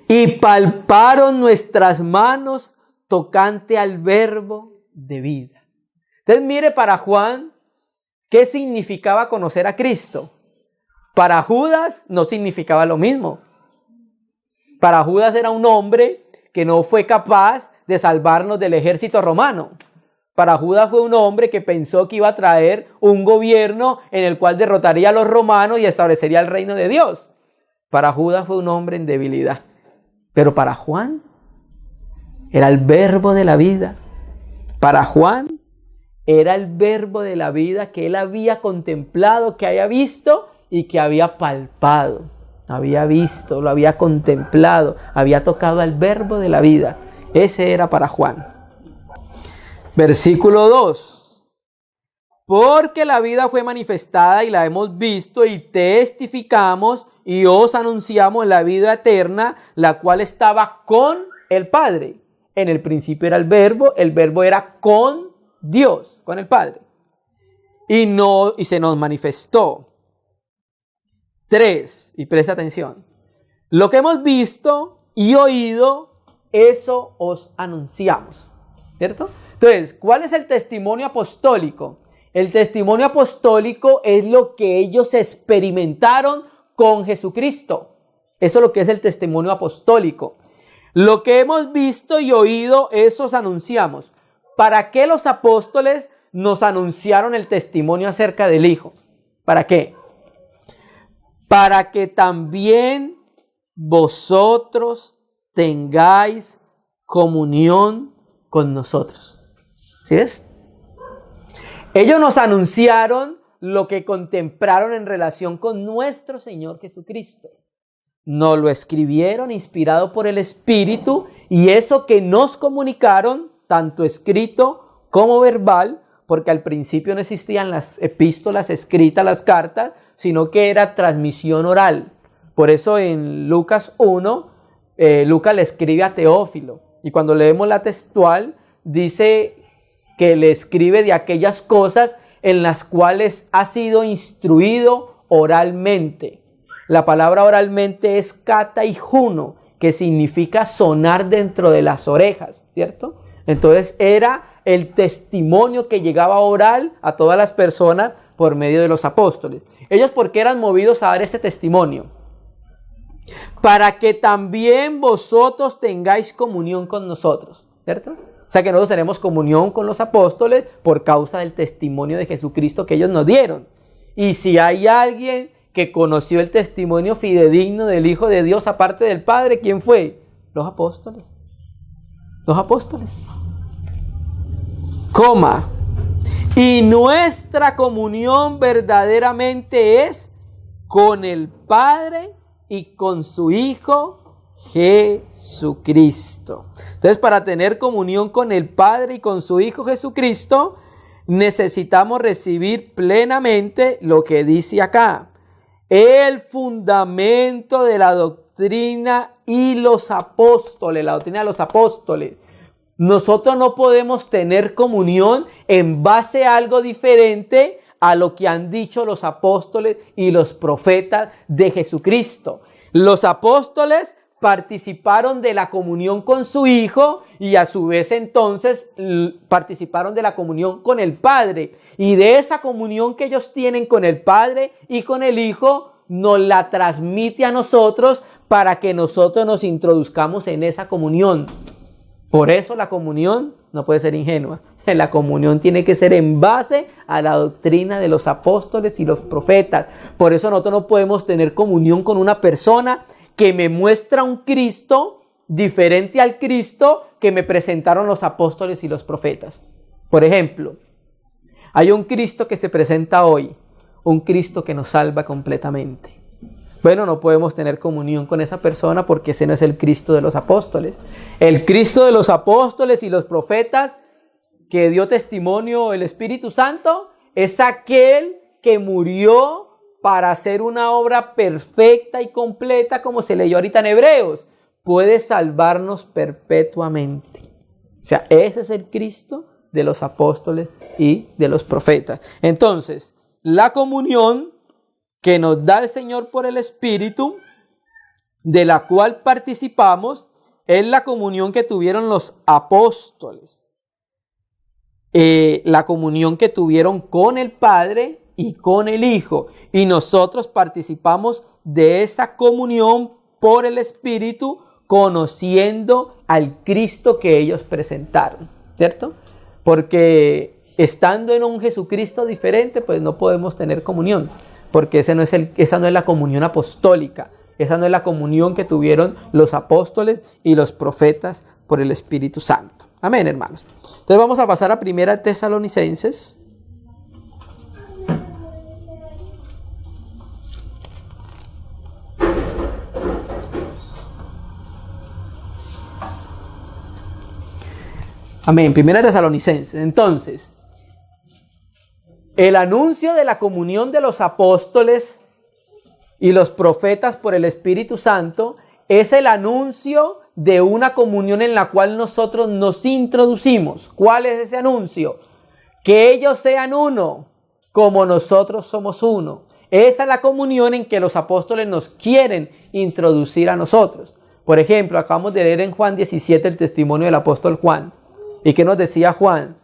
Y palparon nuestras manos tocante al verbo de vida. Entonces mire, para Juan, ¿qué significaba conocer a Cristo? Para Judas no significaba lo mismo. Para Judas era un hombre que no fue capaz de salvarnos del ejército romano. Para Judas fue un hombre que pensó que iba a traer un gobierno en el cual derrotaría a los romanos y establecería el reino de Dios. Para Judas fue un hombre en debilidad. Pero para Juan era el verbo de la vida. Para Juan era el verbo de la vida que él había contemplado, que había visto y que había palpado. Había visto, lo había contemplado, había tocado al verbo de la vida. Ese era para Juan. Versículo 2. Porque la vida fue manifestada y la hemos visto y testificamos y os anunciamos la vida eterna, la cual estaba con el Padre. En el principio era el verbo era con Dios, con el Padre. Y se nos manifestó. 3, y presta atención. Lo que hemos visto y oído, eso os anunciamos. ¿Cierto? Entonces, ¿cuál es el testimonio apostólico? El testimonio apostólico es lo que ellos experimentaron con Jesucristo. Eso es lo que es el testimonio apostólico. Lo que hemos visto y oído, eso os anunciamos. ¿Para qué los apóstoles nos anunciaron el testimonio acerca del Hijo? ¿Para qué? Para que también vosotros tengáis comunión con nosotros. ¿Sí ves? Ellos nos anunciaron lo que contemplaron en relación con nuestro Señor Jesucristo. Nos lo escribieron inspirado por el Espíritu, y eso que nos comunicaron, tanto escrito como verbal, porque al principio no existían las epístolas escritas, las cartas, sino que era transmisión oral. Por eso en Lucas 1, Lucas le escribe a Teófilo, y cuando leemos la textual, dice que le escribe de aquellas cosas en las cuales ha sido instruido oralmente. La palabra oralmente es kataijuno, que significa sonar dentro de las orejas, ¿cierto? Entonces era el testimonio que llegaba oral a todas las personas por medio de los apóstoles. Ellos, ¿por qué eran movidos a dar este testimonio? Para que también vosotros tengáis comunión con nosotros, ¿cierto? O sea que nosotros tenemos comunión con los apóstoles por causa del testimonio de Jesucristo que ellos nos dieron. Y si hay alguien que conoció el testimonio fidedigno del Hijo de Dios aparte del Padre, ¿quién fue? Los apóstoles. Los apóstoles. Coma. Y nuestra comunión verdaderamente es con el Padre y con su Hijo Jesucristo. Entonces, para tener comunión con el Padre y con su Hijo Jesucristo, necesitamos recibir plenamente lo que dice acá: el fundamento de la doctrina y los apóstoles, la doctrina de los apóstoles. Nosotros no podemos tener comunión en base a algo diferente a lo que han dicho los apóstoles y los profetas de Jesucristo. Los apóstoles participaron de la comunión con su Hijo y a su vez entonces participaron de la comunión con el Padre. Y de esa comunión que ellos tienen con el Padre y con el Hijo, nos la transmite a nosotros para que nosotros nos introduzcamos en esa comunión. Por eso la comunión no puede ser ingenua. La comunión tiene que ser en base a la doctrina de los apóstoles y los profetas. Por eso nosotros no podemos tener comunión con una persona que me muestra un Cristo diferente al Cristo que me presentaron los apóstoles y los profetas. Por ejemplo, hay un Cristo que se presenta hoy, un Cristo que nos salva completamente. Bueno, no podemos tener comunión con esa persona porque ese no es el Cristo de los apóstoles. El Cristo de los apóstoles y los profetas que dio testimonio el Espíritu Santo es aquel que murió para hacer una obra perfecta y completa, como se leyó ahorita en Hebreos. Puede salvarnos perpetuamente. O sea, ese es el Cristo de los apóstoles y de los profetas. Entonces, la comunión que nos da el Señor por el Espíritu, de la cual participamos, es la comunión que tuvieron los apóstoles. La comunión que tuvieron con el Padre y con el Hijo. Y nosotros participamos de esta comunión por el Espíritu, conociendo al Cristo que ellos presentaron, ¿cierto? Porque estando en un Jesucristo diferente, pues no podemos tener comunión, porque esa no es la comunión apostólica, esa no es la comunión que tuvieron los apóstoles y los profetas por el Espíritu Santo. Amén, hermanos. Entonces vamos a pasar a 1 Tesalonicenses. Amén, 1 Tesalonicenses. Entonces, el anuncio de la comunión de los apóstoles y los profetas por el Espíritu Santo es el anuncio de una comunión en la cual nosotros nos introducimos. ¿Cuál es ese anuncio? Que ellos sean uno, como nosotros somos uno. Esa es la comunión en que los apóstoles nos quieren introducir a nosotros. Por ejemplo, acabamos de leer en Juan 17 el testimonio del apóstol Juan. ¿Y qué nos decía Juan?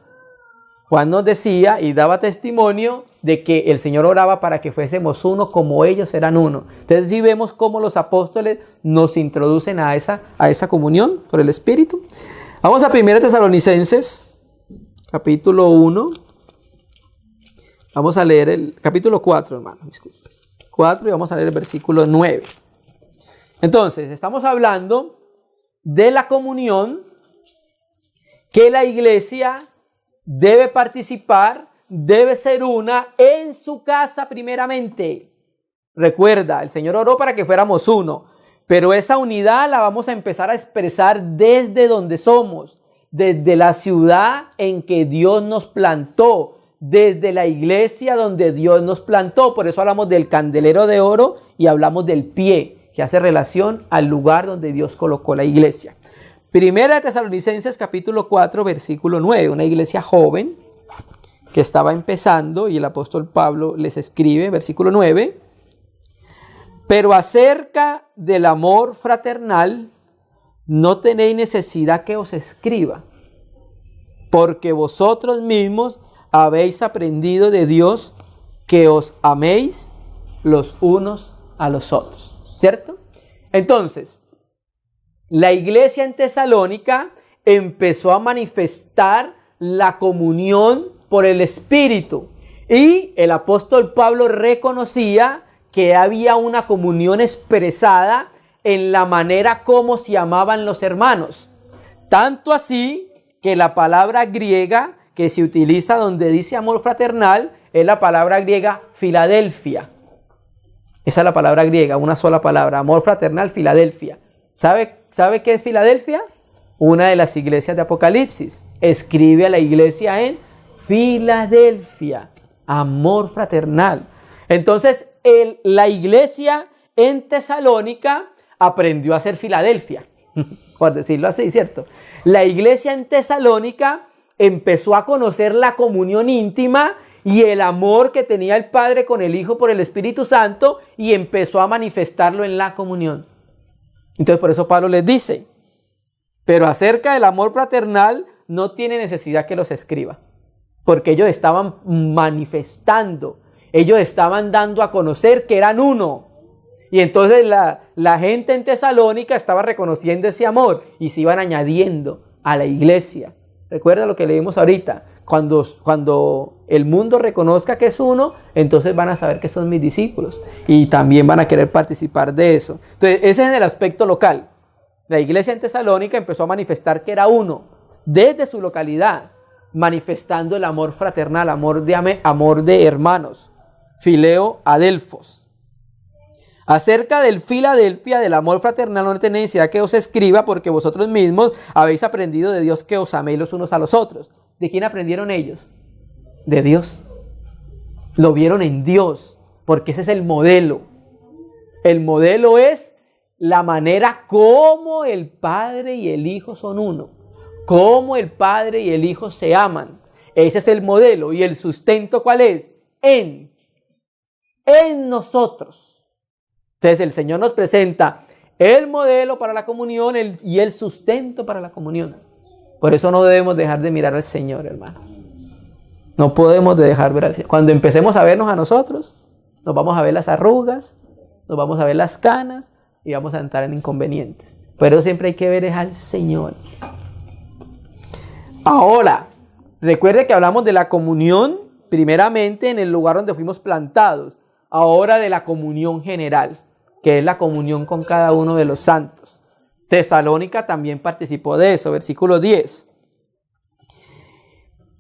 Juan nos decía y daba testimonio de que el Señor oraba para que fuésemos uno como ellos eran uno. Entonces sí vemos cómo los apóstoles nos introducen a esa comunión por el Espíritu. Vamos a 1 Tesalonicenses, capítulo 1. Vamos a leer el capítulo 4, hermano, disculpes. 4 y vamos a leer el versículo 9. Entonces, estamos hablando de la comunión que la iglesia debe participar, debe ser una en su casa primeramente. Recuerda, el Señor oró para que fuéramos uno, pero esa unidad la vamos a empezar a expresar desde donde somos, desde la ciudad en que Dios nos plantó, desde la iglesia donde Dios nos plantó. Por eso hablamos del candelero de oro y hablamos del pie, que hace relación al lugar donde Dios colocó la iglesia. 1 Tesalonicenses capítulo 4 versículo 9, una iglesia joven que estaba empezando y el apóstol Pablo les escribe, versículo 9, pero acerca del amor fraternal no tenéis necesidad que os escriba, porque vosotros mismos habéis aprendido de Dios que os améis los unos a los otros, ¿cierto? Entonces, la iglesia en Tesalónica empezó a manifestar la comunión por el Espíritu. Y el apóstol Pablo reconocía que había una comunión expresada en la manera como se amaban los hermanos. Tanto así que la palabra griega que se utiliza donde dice amor fraternal es la palabra griega Filadelfia. Esa es la palabra griega, una sola palabra, amor fraternal, Filadelfia. ¿Sabe qué es Filadelfia? Una de las iglesias de Apocalipsis. Escribe a la iglesia en Filadelfia, amor fraternal. Entonces, la iglesia en Tesalónica aprendió a ser Filadelfia, por decirlo así, ¿cierto? La iglesia en Tesalónica empezó a conocer la comunión íntima y el amor que tenía el Padre con el Hijo por el Espíritu Santo y empezó a manifestarlo en la comunión. Entonces por eso Pablo les dice, pero acerca del amor fraternal no tiene necesidad que los escriba, porque ellos estaban manifestando, ellos estaban dando a conocer que eran uno. Y entonces la gente en Tesalónica estaba reconociendo ese amor y se iban añadiendo a la iglesia. Recuerda lo que leímos ahorita, cuando el mundo reconozca que es uno, entonces van a saber que son mis discípulos y también van a querer participar de eso. Entonces ese es en el aspecto local. La iglesia en Tesalónica empezó a manifestar que era uno desde su localidad, manifestando el amor fraternal, amor de hermanos, fileo adelphos. Acerca del Filadelfia, del amor fraternal, no tenéis necesidad que os escriba, porque vosotros mismos habéis aprendido de Dios que os améis los unos a los otros. ¿De quién aprendieron ellos? De Dios. Lo vieron en Dios, porque ese es el modelo. El modelo es la manera como el Padre y el Hijo son uno. Cómo el Padre y el Hijo se aman. Ese es el modelo. ¿Y el sustento cuál es? En nosotros. Entonces el Señor nos presenta el modelo para la comunión y el sustento para la comunión. Por eso no debemos dejar de mirar al Señor, hermano. No podemos dejar de ver al Señor. Cuando empecemos a vernos a nosotros, nos vamos a ver las arrugas, nos vamos a ver las canas y vamos a entrar en inconvenientes. Pero siempre hay que ver es al Señor. Ahora, recuerde que hablamos de la comunión primeramente en el lugar donde fuimos plantados. Ahora de la comunión general, que es la comunión con cada uno de los santos. Tesalónica también participó de eso, versículo 10.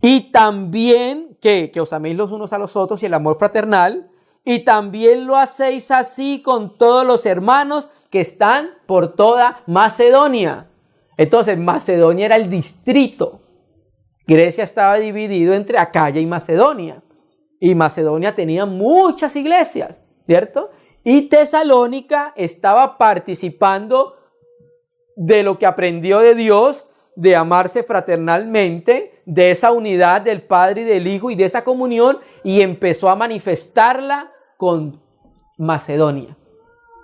Y también que os améis los unos a los otros y el amor fraternal, y también lo hacéis así con todos los hermanos que están por toda Macedonia. Entonces, Macedonia era el distrito. Grecia estaba dividido entre Acaya y Macedonia. Y Macedonia tenía muchas iglesias, ¿cierto? Y Tesalónica estaba participando de lo que aprendió de Dios, de amarse fraternalmente, de esa unidad del Padre y del Hijo y de esa comunión, y empezó a manifestarla con Macedonia.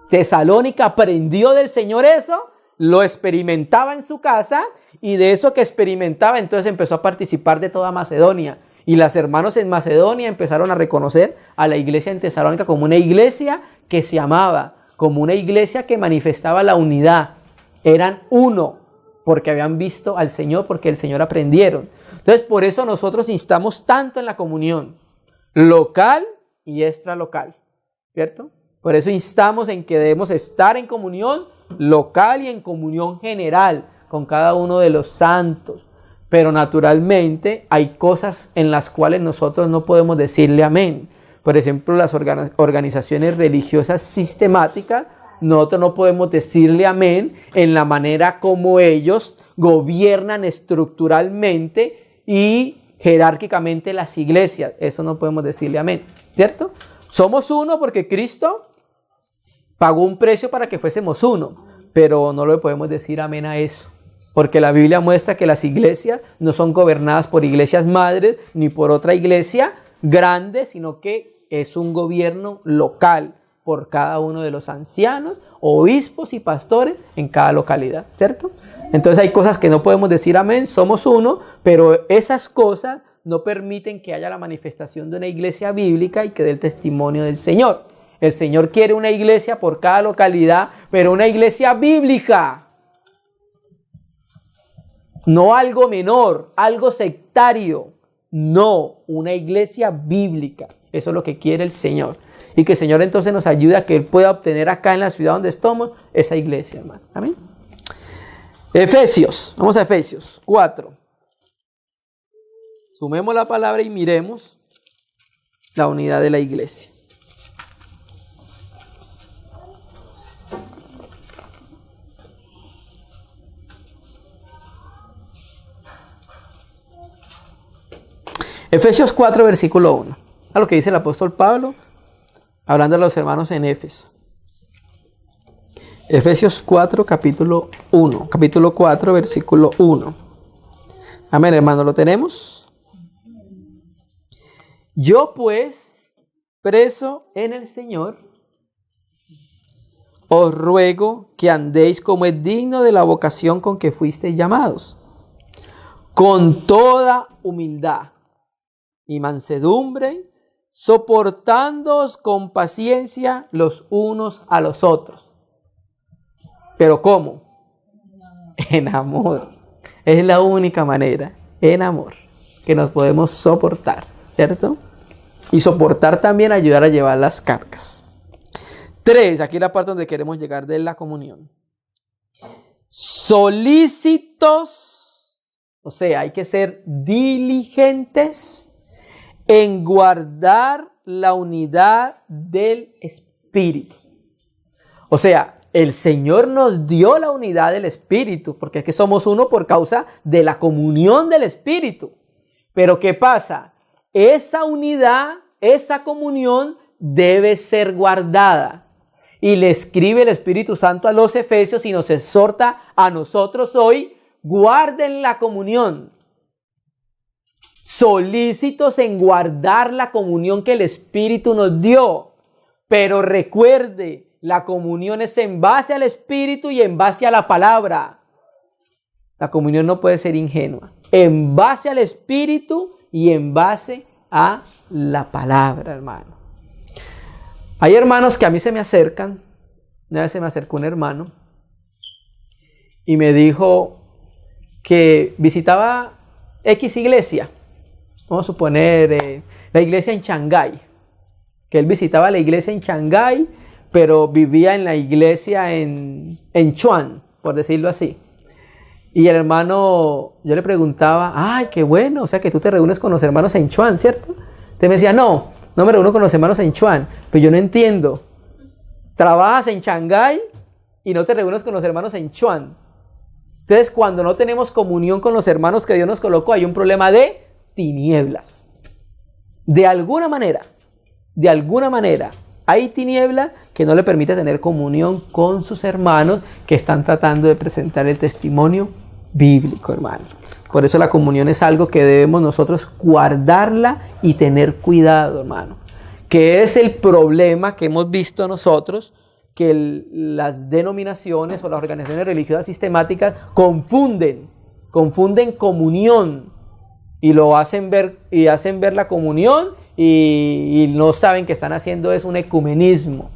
Tesalónica aprendió del Señor eso, lo experimentaba en su casa, y de eso que experimentaba entonces empezó a participar de toda Macedonia. Y las hermanos en Macedonia empezaron a reconocer a la iglesia en Tesalónica como una iglesia que se amaba, como una iglesia que manifestaba la unidad. Eran uno, porque habían visto al Señor, porque el Señor aprendieron. Entonces, por eso nosotros instamos tanto en la comunión local y extralocal, ¿cierto? Por eso instamos en que debemos estar en comunión local y en comunión general con cada uno de los santos. Pero naturalmente hay cosas en las cuales nosotros no podemos decirle amén. Por ejemplo, las organizaciones religiosas sistemáticas, nosotros no podemos decirle amén en la manera como ellos gobiernan estructuralmente y jerárquicamente las iglesias. Eso no podemos decirle amén, ¿cierto? Somos uno porque Cristo pagó un precio para que fuésemos uno, pero no le podemos decir amén a eso. Porque la Biblia muestra que las iglesias no son gobernadas por iglesias madres ni por otra iglesia grande, sino que es un gobierno local por cada uno de los ancianos, obispos y pastores en cada localidad, ¿cierto? Entonces hay cosas que no podemos decir amén, somos uno, pero esas cosas no permiten que haya la manifestación de una iglesia bíblica y que dé el testimonio del Señor. El Señor quiere una iglesia por cada localidad, pero una iglesia bíblica. No algo menor, algo sectario. No, una iglesia bíblica. Eso es lo que quiere el Señor. Y que el Señor entonces nos ayude a que Él pueda obtener acá en la ciudad donde estamos esa iglesia, hermano. Amén. Efesios. Vamos a Efesios 4. Sumemos la palabra y miremos la unidad de la iglesia. Efesios 4, versículo 1. A lo que dice el apóstol Pablo, hablando a los hermanos en Éfeso. Efesios 4, capítulo 1. Capítulo 4, versículo 1. Amén, hermano, ¿lo tenemos? Yo pues, preso en el Señor, os ruego que andéis como es digno de la vocación con que fuisteis llamados, con toda humildad y mansedumbre, soportándoos con paciencia los unos a los otros. ¿Pero cómo? En amor. Es la única manera, en amor, que nos podemos soportar, ¿cierto? Y soportar también ayudar a llevar las cargas. 3, aquí la parte donde queremos llegar de la comunión. Solícitos, o sea, hay que ser diligentes en guardar la unidad del Espíritu. O sea, el Señor nos dio la unidad del Espíritu, porque es que somos uno por causa de la comunión del Espíritu. Pero ¿qué pasa? Esa unidad esa comunión debe ser guardada. Y le escribe el Espíritu Santo a los Efesios y nos exhorta a nosotros hoy: guarden la comunión. Solícitos en guardar la comunión que el Espíritu nos dio. Pero recuerde, la comunión es en base al Espíritu y en base a la palabra. La comunión no puede ser ingenua. En base al Espíritu y en base a la palabra, hermano. Hay hermanos que a mí se me acercan. Una vez se me acercó un hermano y me dijo que visitaba X iglesia. Vamos a suponer la iglesia en Shanghái. Que él visitaba la iglesia en Shanghái, pero vivía en la iglesia en Chuan, por decirlo así. Y el hermano, yo le preguntaba: ay, qué bueno, o sea que tú te reúnes con los hermanos en Chuan, ¿cierto? Entonces me decía: no me reúno con los hermanos en Chuan. Pero yo no entiendo. Trabajas en Shanghái y no te reúnes con los hermanos en Chuan. Entonces, cuando no tenemos comunión con los hermanos que Dios nos colocó, hay un problema de tinieblas. De alguna manera, hay tiniebla que no le permite tener comunión con sus hermanos que están tratando de presentar el testimonio bíblico, hermano. Por eso la comunión es algo que debemos nosotros guardarla y tener cuidado, hermano. Que es el problema que hemos visto nosotros, que las denominaciones o las organizaciones religiosas sistemáticas confunden comunión y lo hacen ver la comunión y no saben que están haciendo es un ecumenismo.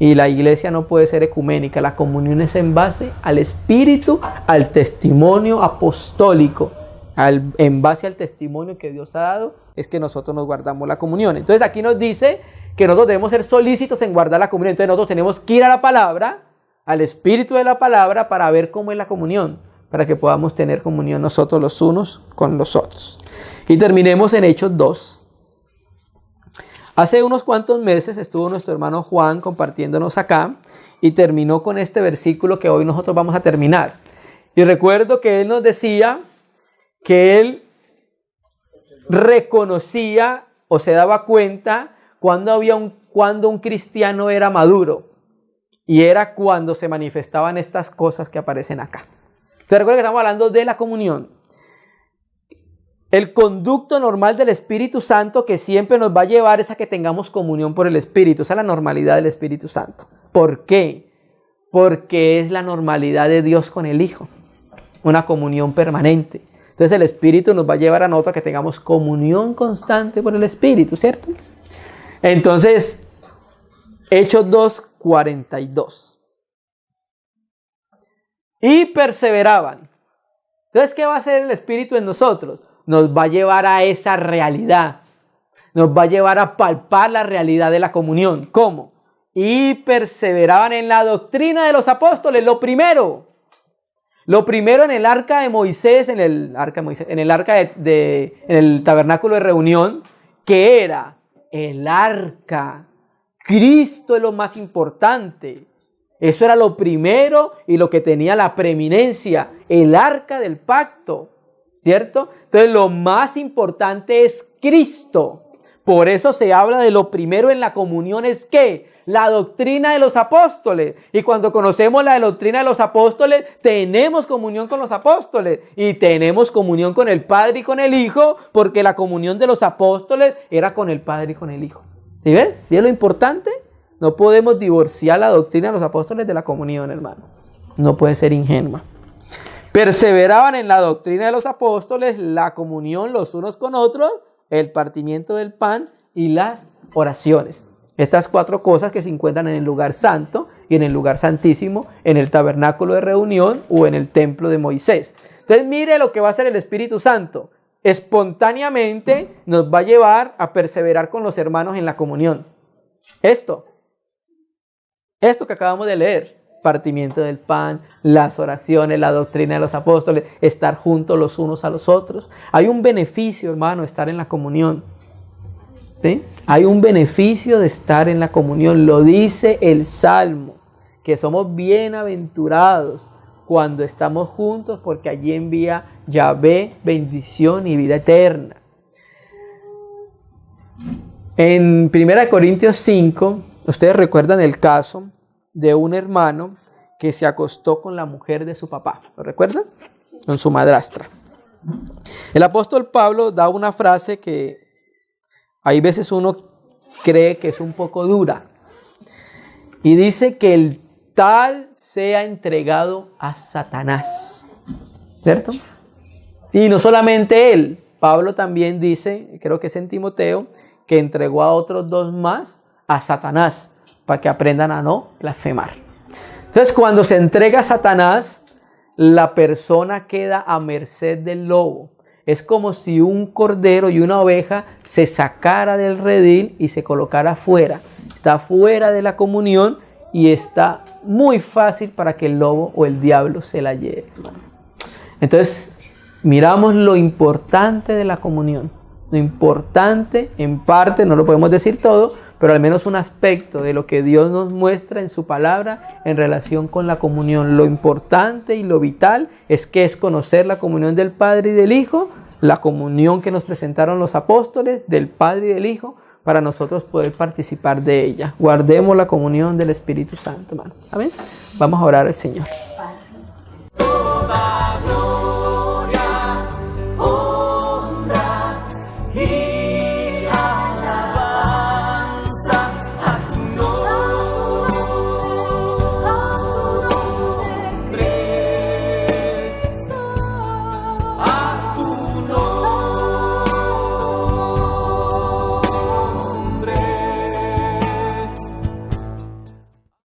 Y la iglesia no puede ser ecuménica. La comunión es en base al Espíritu, al testimonio apostólico. En base al testimonio que Dios ha dado, es que nosotros nos guardamos la comunión. Entonces aquí nos dice que nosotros debemos ser solícitos en guardar la comunión. Entonces nosotros tenemos que ir a la palabra, al Espíritu de la palabra, para ver cómo es la comunión, para que podamos tener comunión nosotros los unos con los otros. Y terminemos en Hechos 2. Hace unos cuantos meses estuvo nuestro hermano Juan compartiéndonos acá y terminó con este versículo que hoy nosotros vamos a terminar. Y recuerdo que él nos decía que él reconocía o se daba cuenta cuando un cristiano era maduro, y era cuando se manifestaban estas cosas que aparecen acá. Entonces recuerda que estamos hablando de la comunión. El conducto normal del Espíritu Santo que siempre nos va a llevar es a que tengamos comunión por el Espíritu. Esa es la normalidad del Espíritu Santo. ¿Por qué? Porque es la normalidad de Dios con el Hijo. Una comunión permanente. Entonces el Espíritu nos va a llevar a nosotros a que tengamos comunión constante por el Espíritu, ¿cierto? Entonces, Hechos 2:42. Y perseveraban. Entonces, ¿qué va a hacer el Espíritu en nosotros? Nos va a llevar a esa realidad. Nos va a llevar a palpar la realidad de la comunión. ¿Cómo? Y perseveraban en la doctrina de los apóstoles. Lo primero en el arca de Moisés, en el tabernáculo de reunión, que era el arca. Cristo es lo más importante. Eso era lo primero y lo que tenía la preeminencia, el arca del pacto, ¿cierto? Entonces lo más importante es Cristo. Por eso se habla de lo primero en la comunión es ¿qué? La doctrina de los apóstoles. Y cuando conocemos la doctrina de los apóstoles, tenemos comunión con los apóstoles. Y tenemos comunión con el Padre y con el Hijo, porque la comunión de los apóstoles era con el Padre y con el Hijo. ¿Sí ves? ¿Ves lo importante? No podemos divorciar la doctrina de los apóstoles de la comunión, hermano. No puede ser ingenua. Perseveraban en la doctrina de los apóstoles, la comunión los unos con otros, el partimiento del pan y las oraciones. Estas 4 cosas que se encuentran en el lugar santo y en el lugar santísimo, en el tabernáculo de reunión o en el templo de Moisés. Entonces mire lo que va a hacer el Espíritu Santo. Espontáneamente nos va a llevar a perseverar con los hermanos en la comunión. Esto que acabamos de leer, partimiento del pan, las oraciones, la doctrina de los apóstoles, estar juntos los unos a los otros. Hay un beneficio, hermano, estar en la comunión. ¿Sí? Hay un beneficio de estar en la comunión. Lo dice el Salmo, que somos bienaventurados cuando estamos juntos, porque allí envía Yahvé bendición y vida eterna. En 1 Corintios 5, ustedes recuerdan el caso de un hermano que se acostó con la mujer de su papá. ¿Lo recuerdan? Sí. Con su madrastra. El apóstol Pablo da una frase que hay veces uno cree que es un poco dura. Y dice que el tal sea entregado a Satanás. ¿Cierto? Y no solamente él. Pablo también dice, creo que es en Timoteo, que entregó a otros 2 más a Satanás, para que aprendan a no blasfemar. Entonces, cuando se entrega a Satanás, la persona queda a merced del lobo. Es como si un cordero y una oveja se sacara del redil y se colocara fuera. Está fuera de la comunión y está muy fácil para que el lobo o el diablo se la lleve. Entonces, miramos lo importante de la comunión. Lo importante, en parte, no lo podemos decir todo, pero al menos un aspecto de lo que Dios nos muestra en su palabra en relación con la comunión. Lo importante y lo vital es conocer la comunión del Padre y del Hijo, la comunión que nos presentaron los apóstoles del Padre y del Hijo, para nosotros poder participar de ella. Guardemos la comunión del Espíritu Santo, hermano. Amén. Vamos a orar al Señor.